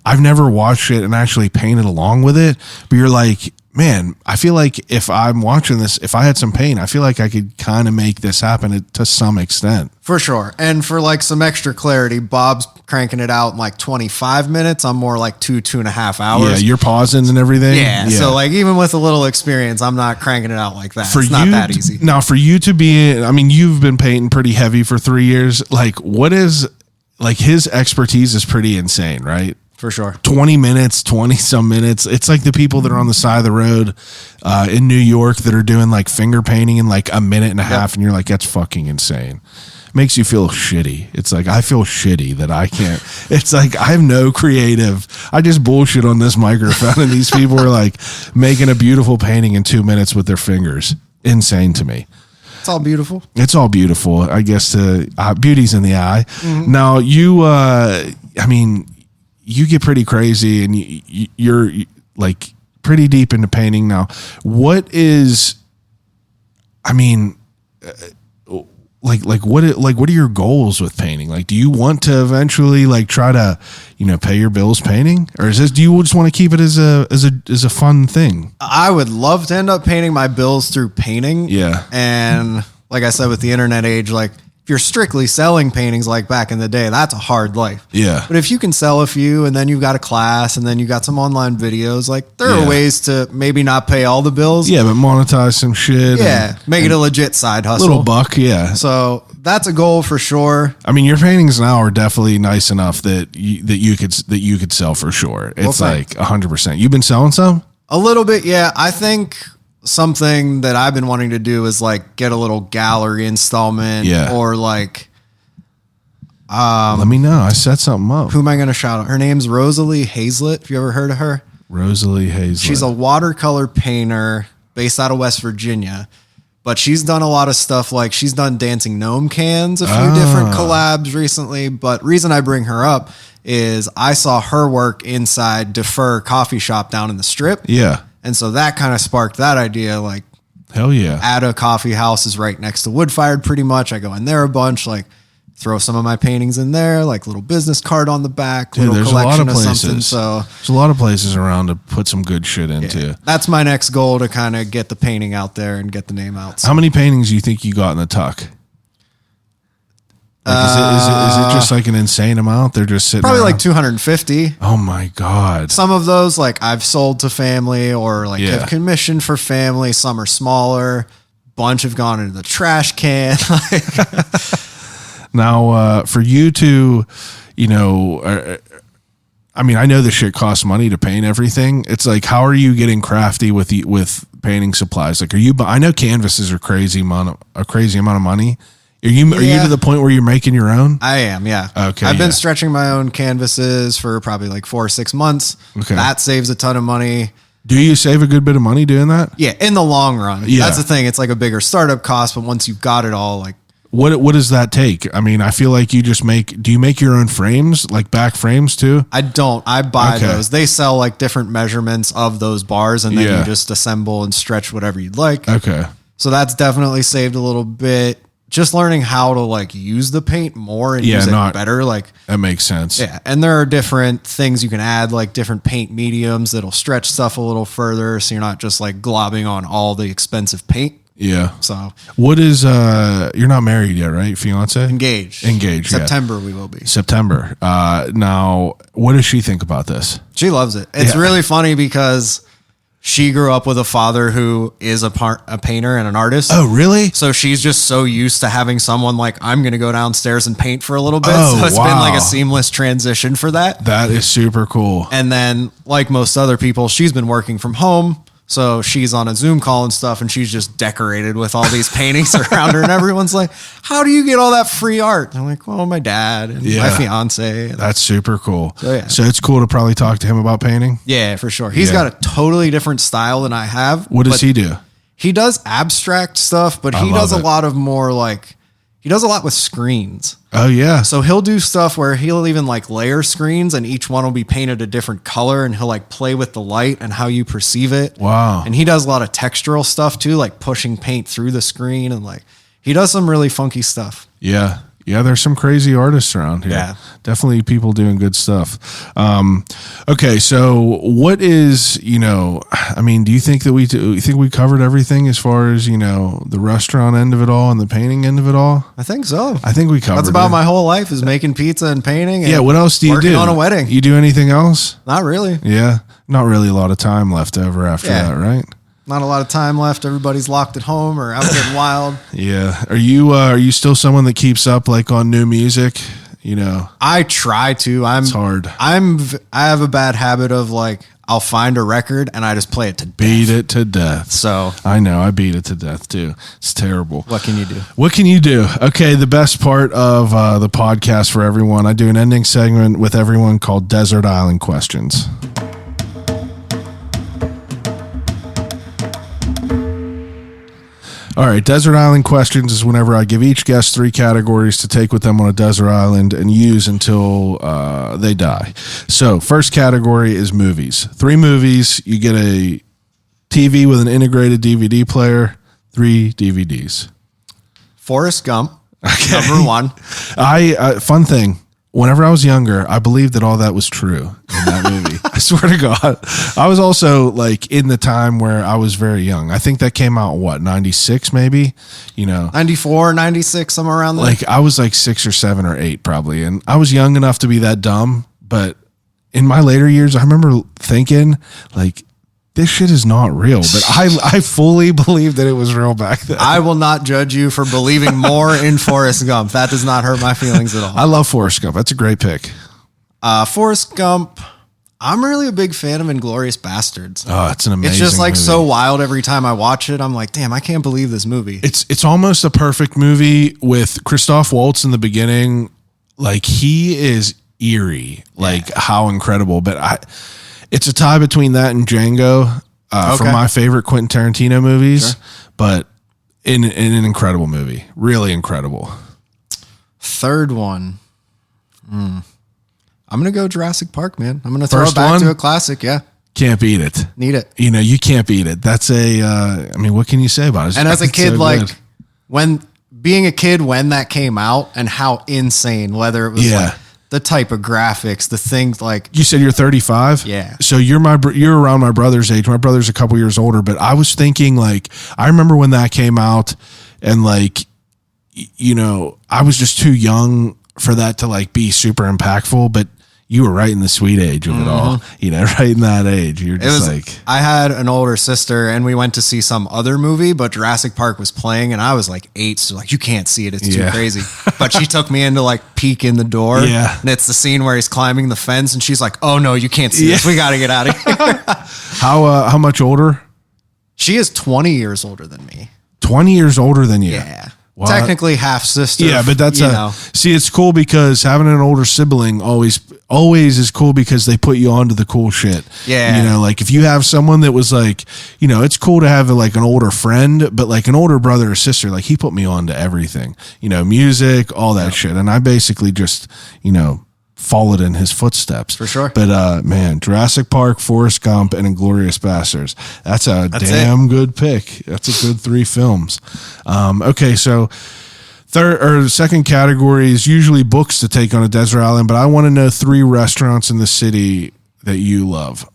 I've never watched it and actually painted along with it. But you're like, man, I feel like if I'm watching this, if I had some paint, I feel like I could kind of make this happen to some extent. For
sure. And for like some extra clarity, Bob's cranking it out in like 25 minutes. I'm more like 2.5 hours.
Yeah, you're pausing and everything.
Yeah. So like even with a little experience, I'm not cranking it out like that. It's not that easy.
Now for you to be, I mean, you've been painting pretty heavy for 3 years. Like what is, like his expertise is pretty insane, right?
For sure.
20 minutes, 20 some minutes. It's like the people that are on the side of the road in New York that are doing like finger painting in like a minute and a half. And you're like, that's fucking insane. Makes you feel shitty. It's like, I feel shitty that I can't. It's like, I have no creative. I just bullshit on this microphone and these people are like making a beautiful painting in 2 minutes with their fingers. Insane to me.
It's all beautiful.
It's all beautiful. I guess beauty's in the eye. Mm-hmm. Now you get pretty crazy and you're like pretty deep into painting now. What is, what are your goals with painting? Like, do you want to eventually like try to, pay your bills painting, or do you just want to keep it as a fun thing?
I would love to end up paying my bills through painting.
Yeah.
And like I said, with the internet age, like, if you're strictly selling paintings like back in the day, that's a hard life.
Yeah.
But if you can sell a few and then you've got a class and then you got some online videos, like there are ways to maybe not pay all the bills.
Yeah, but monetize some shit.
Yeah. Make it a legit side hustle.
Little buck, yeah.
So that's a goal for sure.
I mean, your paintings now are definitely nice enough that you could sell for sure. It's like 100%. You've been selling some?
A little bit, yeah. I think something that I've been wanting to do is like get a little gallery installment or like
let me know. I set something up.
Who am I going to shout out? Her name's Rosalie Hazlett. Have you ever heard of her?
Rosalie Hazlett.
She's a watercolor painter based out of West Virginia, but she's done a lot of stuff. Like she's done dancing gnome cans, a few different collabs recently. But reason I bring her up is I saw her work inside Defer Coffee Shop down in the Strip.
Yeah.
And so that kind of sparked that idea. Like,
hell yeah.
Ada Coffee House is right next to Wood Fired pretty much. I go in there a bunch, like throw some of my paintings in there, like little business card on the back,
dude,
little collection of something. So
there's a lot of places around to put some good shit into.
Yeah. That's my next goal, to kind of get the painting out there and get the name out. So.
How many paintings do you think you got in the tuck? Like, is it just like an insane amount? They're just sitting
probably
around?
like 250.
Oh my God.
Some of those like I've sold to family or like have commissioned for family. Some are smaller. Bunch have gone into the trash can.
Now, for you to, I mean, I know this shit costs money to paint everything. It's like, how are you getting crafty with painting supplies? Like, I know canvases are a crazy amount of money. Are you to the point where you're making your own?
I am, yeah.
Okay.
I've been stretching my own canvases for probably like 4 or 6 months.
Okay.
That saves a ton of money.
Do you save a good bit of money doing that?
Yeah, in the long run.
Yeah.
That's the thing. It's like a bigger startup cost, but once you've got it all, like,
What does that take? I mean, I feel like you just do you make your own frames, like back frames too?
I don't. I buy
Okay.
those. They sell like different measurements of those bars, and then
Yeah.
you just assemble and stretch whatever you'd like.
Okay.
So that's definitely saved a little bit. Just learning how to like use the paint more and use it better. Like,
that makes sense.
yeah. And there are different things you can add, like different paint mediums that'll stretch stuff a little further. So you're not just like globbing on all the expensive paint.
Yeah.
So
What is, you're not married yet, right? Fiance?
engaged.
Engaged, yeah.
September we will be.
September. Now, what does she think about this?
She loves it. It's really funny because she grew up with a father who is a painter and an artist.
Oh, really?
So she's just so used to having someone like, I'm going to go downstairs and paint for a little bit.
Oh,
so it's been like
wow.
a seamless transition for that.
That is super cool.
And then, like most other people, she's been working from home. So she's on a Zoom call and stuff, and she's just decorated with all these paintings around her. And everyone's like, how do you get all that free art? And I'm like, well, my dad and my fiance.
That's super cool.
So, yeah.
So it's cool to probably talk to him about painting.
Yeah, for sure. He's
Yeah.
got a totally different style than I have.
What does
but
he do?
He does abstract stuff, but he
love
does a
it.
lot of more like, he does a lot with screens.
Oh, yeah.
So he'll do stuff where he'll even like layer screens and each one will be painted a different color and he'll like play with the light and how you perceive it.
Wow.
And he does a lot of textural stuff too, like pushing paint through the screen and like he does some really funky stuff.
Yeah. Yeah, there's some crazy artists around here.
Yeah.
Definitely people doing good stuff. Okay, so what is, I mean, do you think that you think we covered everything as far as, the restaurant end of it all and the painting end of it all?
I think so.
I think we covered
That's about
it.
my whole life is making pizza and painting. And
Yeah, what else do you
working
do?
on a wedding.
You do anything else?
Not really.
Yeah. Not really a lot of time left over after
Yeah.
that, right?
Not a lot of time left. Everybody's locked at home or out getting wild.
Yeah. Are you still someone that keeps up like on new music?
I try to.
It's hard.
I have a bad habit of like I'll find a record and I just play it to
Beat
death.
it to death.
So
I know. I beat it to death too. It's terrible.
what can you do?
What can you do? Okay, the best part of the podcast for everyone, I do an ending segment with everyone called Desert Island Questions. All right, Desert Island Questions is whenever I give each guest 3 categories to take with them on a desert island and use until they die. So, first category is movies. 3 movies. You get a TV with an integrated DVD player, 3 DVDs.
Forrest Gump, number 1.
Fun thing. Whenever I was younger, I believed that all that was true in that movie. I swear to God. I was also like in the time where I was very young. I think that came out, 96 maybe?
94, 96, somewhere around there.
Like I was like 6 or 7 or 8 probably. And I was young enough to be that dumb. But in my later years, I remember thinking like, this shit is not real. But I fully believed that it was real back then.
I will not judge you for believing more in Forrest Gump. That does not hurt my feelings at all.
I love Forrest Gump. That's a great pick.
Forrest Gump, I'm really a big fan of Inglourious Bastards.
Oh, it's an amazing
It's just like
movie.
so wild every time I watch it. I'm like, damn, I can't believe this movie.
It's almost a perfect movie with Christoph Waltz in the beginning. Like he is eerie, like how incredible. But it's a tie between that and Django from my favorite Quentin Tarantino movies.
Sure.
But in an incredible movie, really incredible.
Third one. I'm going to go Jurassic Park, man. I'm going to throw
First
it back
one?
to a classic. Yeah.
Can't beat it.
Need it.
You can't beat it. That's I mean, what can you say about it?
And as a
It's
kid,
so
like
good.
when being a kid, when that came out and how insane, whether it was like the type of graphics, the things like,
you said you're 35.
Yeah.
So you're around my brother's age. My brother's a couple years older, but I was thinking like, I remember when that came out and like, I was just too young for that to like be super impactful, but you were right in the sweet age of it all, right in that age. You're just like,
I had an older sister and we went to see some other movie, but Jurassic Park was playing and I was like 8. So like, you can't see it. It's too crazy. But she took me in to like peek in the door.
Yeah.
And it's the scene where he's climbing the fence and she's like, oh no, you can't see this. We got to get out of here.
how much older?
She is 20 years older than me.
20 years older than you.
Yeah.
Well,
technically half sister.
Yeah, but that's see, it's cool because having an older sibling always is cool because they put you onto the cool shit.
Yeah.
Like if you have someone that was like, it's cool to have like an older friend, but like an older brother or sister, like he put me on to everything, music, all that shit. And I basically just, followed in his footsteps.
For sure.
But man, Jurassic Park, Forrest Gump, and Inglourious Bastards. That's damn good pick. That's a good 3 films. Okay, so second category is usually books to take on a desert island, but I want to know 3 restaurants in the city that you love,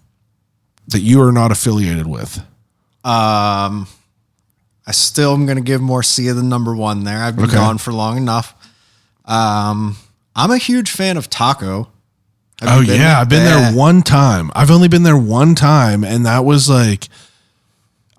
that you are not affiliated with.
I still am going to give Morcia the number 1 there. I've been gone for long enough. I'm a huge fan of Taco.
I've been there one time. I've only been there one time, and that was like,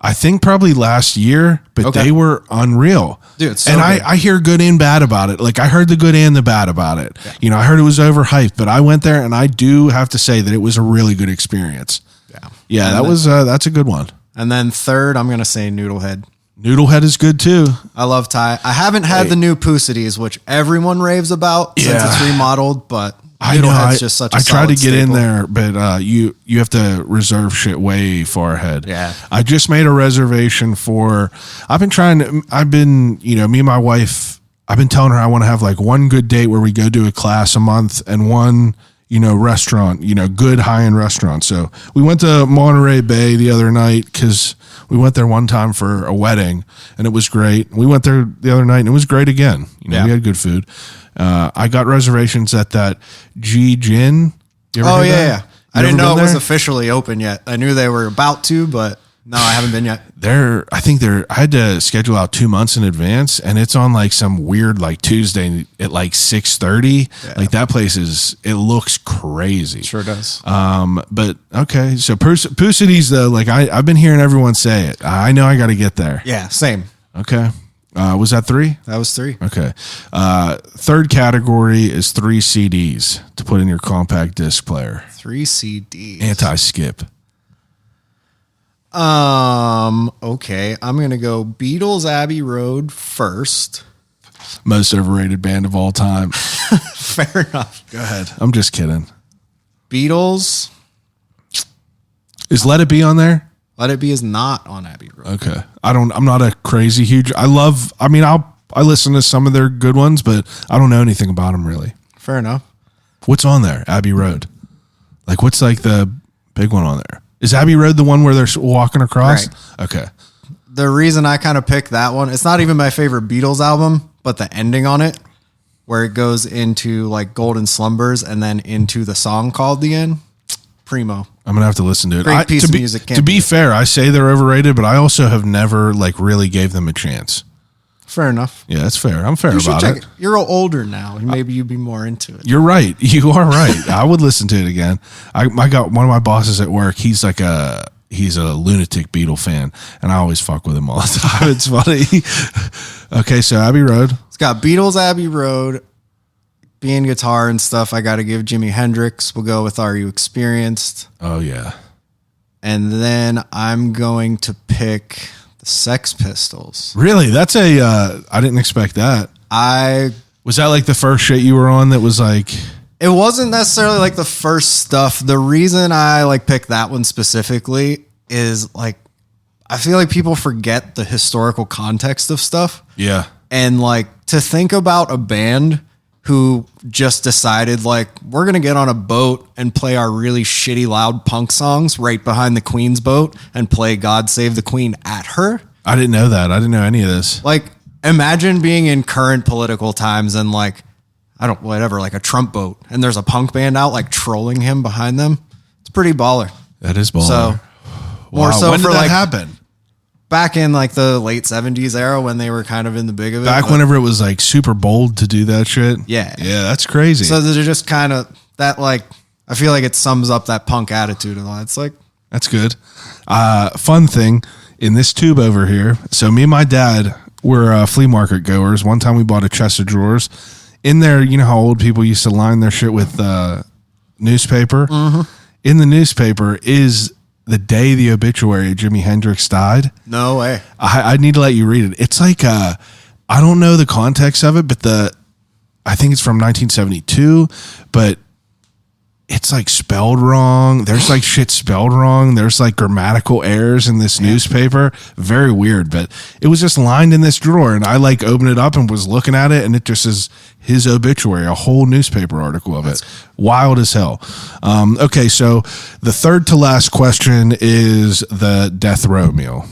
I think probably last year, but they were unreal.
Dude, it's so
and
good.
I hear good and bad about it. Like I heard the good and the bad about it. Yeah. I heard it was overhyped, but I went there and I do have to say that it was a really good experience. Yeah. Yeah, that's a good one.
And then third, I'm going to say Noodlehead.
Noodlehead is good too.
I love Thai. I haven't had the new Pusities, which everyone raves about since it's remodeled, but Noodlehead's just such a
I tried to get
staple.
in there, but you have to reserve shit way far ahead.
Yeah.
I just made a reservation me and my wife, I've been telling her I want to have like one good date where we go do a class a month and one, restaurant, good high-end restaurant. So we went to Monterey Bay the other night because we went there one time for a wedding and it was great. We went there the other night and it was great again. We had good food. I got reservations at that G Gin.
Oh, yeah. I didn't know it was officially open yet. I knew they were about to, but no, I haven't been yet.
I had to schedule out 2 months in advance, and it's on like some weird like Tuesday at like 6:30. Yeah. Like that place it looks crazy.
Sure does.
But okay, so Pusities though, like I've been hearing everyone say it. I know I got to get there.
Yeah, same.
Okay. Was that 3?
That was 3.
Okay. Third category is 3 CDs to put in your compact disc player.
3 CDs.
Anti-skip.
Okay. I'm going to go Beatles Abbey Road first.
Most overrated band of all time.
Fair enough.
Go ahead. I'm just kidding.
Beatles.
Is Let It Be on there?
Let It Be is not on Abbey Road.
Okay. I'm not a crazy huge, I listen to some of their good ones, but I don't know anything about them really.
Fair enough.
What's on there? Abbey Road. Like what's like the big one on there? Is Abbey Road the one where they're walking across?
Right.
Okay.
The reason I kind of picked that one, it's not even my favorite Beatles album, but the ending on it, where it goes into like Golden Slumbers and then into the song called The End. Primo.
I'm going to have to listen to it.
Great piece of music.
To be fair, I say they're overrated, but I also have never like really gave them a chance.
Fair enough.
Yeah, that's fair. I'm fair about it.
You're older now. Maybe you'd be more into it.
You're right. You are right. I would listen to it again. I got one of my bosses at work. He's a lunatic Beatle fan, and I always fuck with him all the time. It's funny. Okay, so Abbey Road.
It's got Beatles, Abbey Road, being guitar and stuff. I got to give Jimi Hendrix. We'll go with Are You Experienced?
Oh yeah.
And then I'm going to pick the Sex Pistols.
Really? That's I didn't expect that. Was that like the first shit you were on that was like...
It wasn't necessarily like the first stuff. The reason I like picked that one specifically is like, I feel like people forget the historical context of stuff.
Yeah.
And like to think about a band who just decided like, we're going to get on a boat and play our really shitty loud punk songs right behind the Queen's boat and play God Save the Queen at her.
I didn't know that. I didn't know any of this.
Like imagine being in current political times and like, like a Trump boat and there's a punk band out like trolling him behind them. It's pretty baller.
That is baller.
So more so
when
for
did that
like
happen?
Back in like the late 70s era when they were kind of in the big of it.
Back whenever it was like super bold to do that shit.
Yeah.
Yeah, that's crazy.
So they're just kind of that like I feel like it sums up that punk attitude a lot. It's like,
That's good. Fun thing in this tube over here. So me and my dad were flea market goers. One time we bought a chest of drawers. In there, you know how old people used to line their shit with newspaper? Mm-hmm. In the newspaper is the day the obituary of Jimi Hendrix died.
no way.
I need to let you read it. It's like, I don't know the context of it, but I think it's from 1972, but it's like spelled wrong. There's like shit spelled wrong. There's like grammatical errors in this newspaper. Very weird, but it was just lined in this drawer, and I like opened it up and was looking at it, and it just is his obituary, a whole newspaper article of it. Wild as hell. Okay, so the third to last question is the death row meal.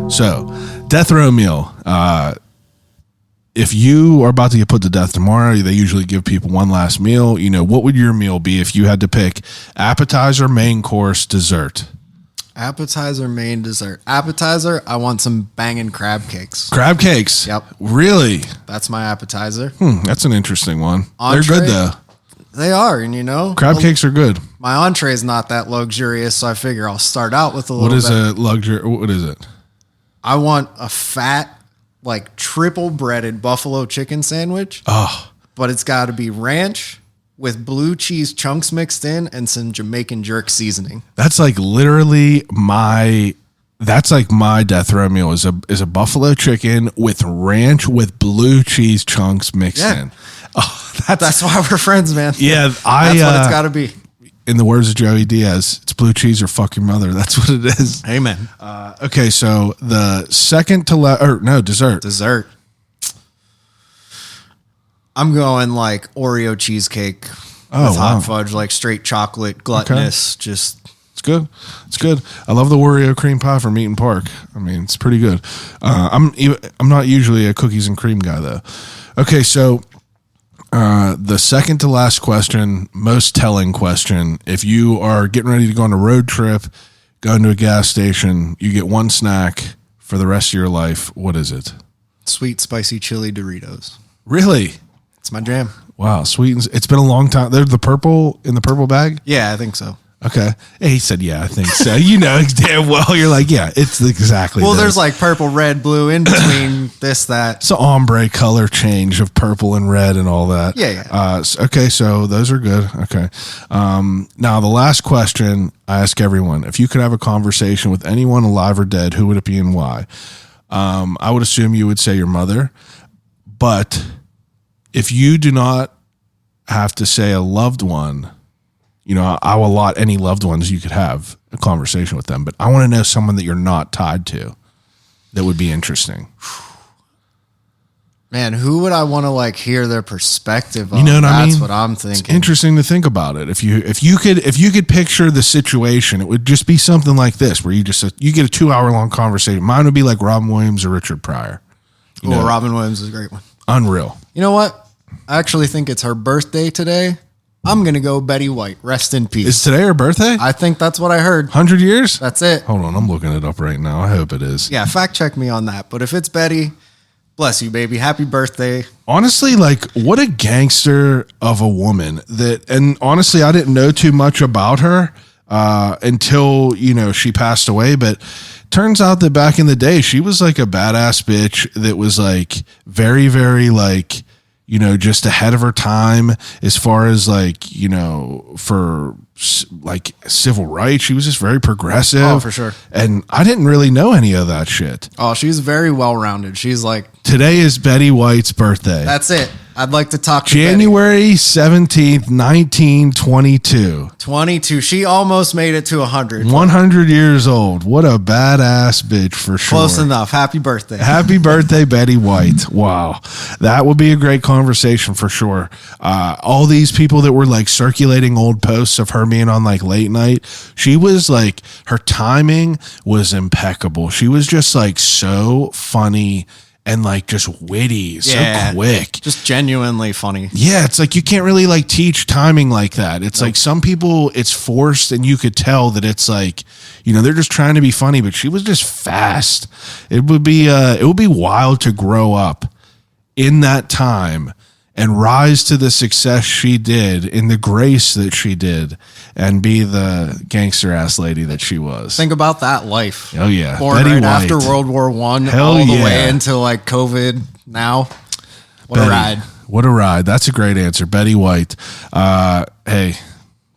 So, death row meal. If you are about to get put to death tomorrow, they usually give people one last meal. You know, what would your meal be if you had to pick appetizer, main course, dessert?
Appetizer, main, dessert. Appetizer, I want some banging crab cakes.
Crab cakes?
Yep.
Really?
That's my appetizer.
That's an interesting one.
Entree?
They're good, though.
They are, and you know.
Crab cakes are good.
My entree is not that luxurious, so I figure I'll start out with a little
What is
bit.
a luxury? What is it?
I want a fat, like triple breaded buffalo chicken sandwich.
Oh,
But it's got to be ranch with blue cheese chunks mixed in and some Jamaican jerk seasoning.
that's like literally my death row meal is a buffalo chicken with ranch with blue cheese chunks mixed
Yeah.
in. Oh,
That's why we're friends, man.
yeah.
That's what it's got to be.
In the words of Joey Diaz, it's blue cheese or fuck your mother. That's what it is.
Amen.
Okay, so the second to dessert.
Dessert. I'm going like Oreo cheesecake with hot fudge, like straight chocolate, gluttonous. Just
It's good. It's good. I love the Oreo cream pie from Eaton Park. I mean, it's pretty good. I'm not usually a cookies and cream guy though. Okay, so the second to last question, most telling question. If you are getting ready to go on a road trip, going to a gas station, you get one snack for the rest of your life. What is it?
sweet, spicy chili Doritos.
Really?
It's my jam.
Wow, sweet. It's been a long time. They're the purple in the purple bag?
Yeah, I think so.
Okay. He said, yeah, I think so. You know damn well. You're like, yeah, it's exactly
Well,
this.
there's like purple, red, blue in between this, that.
It's an ombre color change of purple and red and all that.
Yeah.
Okay, so those are good. Okay. Now, the last question I ask everyone, if you could have a conversation with anyone alive or dead, who would it be and why? I would assume you would say your mother. But if you do not have to say a loved one, you know, I will allot any loved ones you could have a conversation with them. But I want to know someone that you're not tied to that would be interesting.
Man, who would I want to like hear their perspective on?
You know what I mean?
That's what I'm thinking.
It's interesting to think about it. If you could picture the situation, it would just be something like this, where you get a 2-hour long conversation. Mine would be like Robin Williams or Richard Pryor.
Well, Robin Williams is a great one.
Unreal.
You know what? I actually think it's her birthday today. I'm going to go Betty White. Rest in peace.
Is today her birthday?
I think that's what I heard.
100 years?
That's it.
Hold on, I'm looking it up right now. I hope it is.
Yeah, fact check me on that. But if it's Betty, bless you, baby. Happy birthday.
Honestly, like, what a gangster of a woman and honestly, I didn't know too much about her until, you know, she passed away. But turns out that back in the day, she was like a badass bitch that was like very, very like, you know, just ahead of her time as far as like, you know, for like civil rights. She was just very progressive.
Oh, for sure.
And I didn't really know any of that shit.
Oh, she's very well-rounded. She's like,
Today is Betty White's birthday.
that's it. I'd like to talk to
January 17th, 1922.
Betty. 22. She almost made it to 100.
100 years old. What a badass bitch for sure.
Close enough. Happy birthday.
Happy birthday, Betty White. Wow. That would be a great conversation for sure. All these people that were like circulating old posts of her being on like late night, she was like, her timing was impeccable. She was just like so funny and like just witty, so quick.
Just genuinely funny.
Yeah, it's like you can't really like teach timing like that. It's like some people it's forced and you could tell that it's like, you know, they're just trying to be funny, but she was just fast. It would be wild to grow up in that time and rise to the success she did in the grace that she did and be the gangster ass lady that she was.
Think about that life.
Oh, yeah.
Born
Betty
right
White.
after World War One,
Hell
all the
yeah.
way into like COVID now. What
Betty,
a ride.
What a ride. That's a great answer. Betty White. Hey,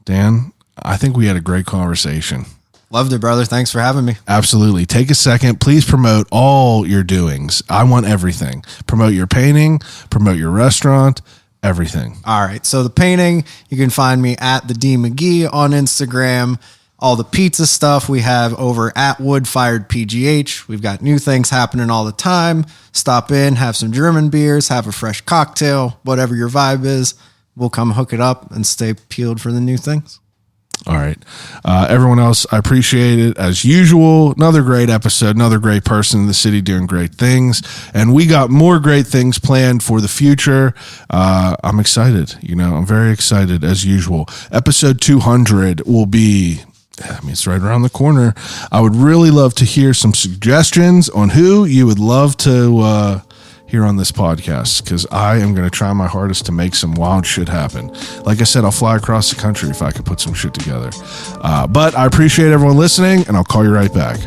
Dan, I think we had a great conversation.
Loved it, brother. Thanks for having me.
Absolutely. Take a second. Please promote all your doings. I want everything. Promote your painting, promote your restaurant, everything.
All right. So the painting, you can find me at the D McGhee on Instagram. All the pizza stuff we have over at Wood Fired PGH. We've got new things happening all the time. Stop in, have some German beers, have a fresh cocktail, whatever your vibe is. We'll come hook it up and stay peeled for the new things.
All right. Everyone else, I appreciate it as usual. Another great episode, another great person in the city doing great things. And we got more great things planned for the future. I'm excited. I'm very excited as usual. Episode 200 will be, it's right around the corner. I would really love to hear some suggestions on who you would love to here on this podcast, because I am going to try my hardest to make some wild shit happen. Like I said, I'll fly across the country if I could put some shit together. But I appreciate everyone listening, and I'll call you right back.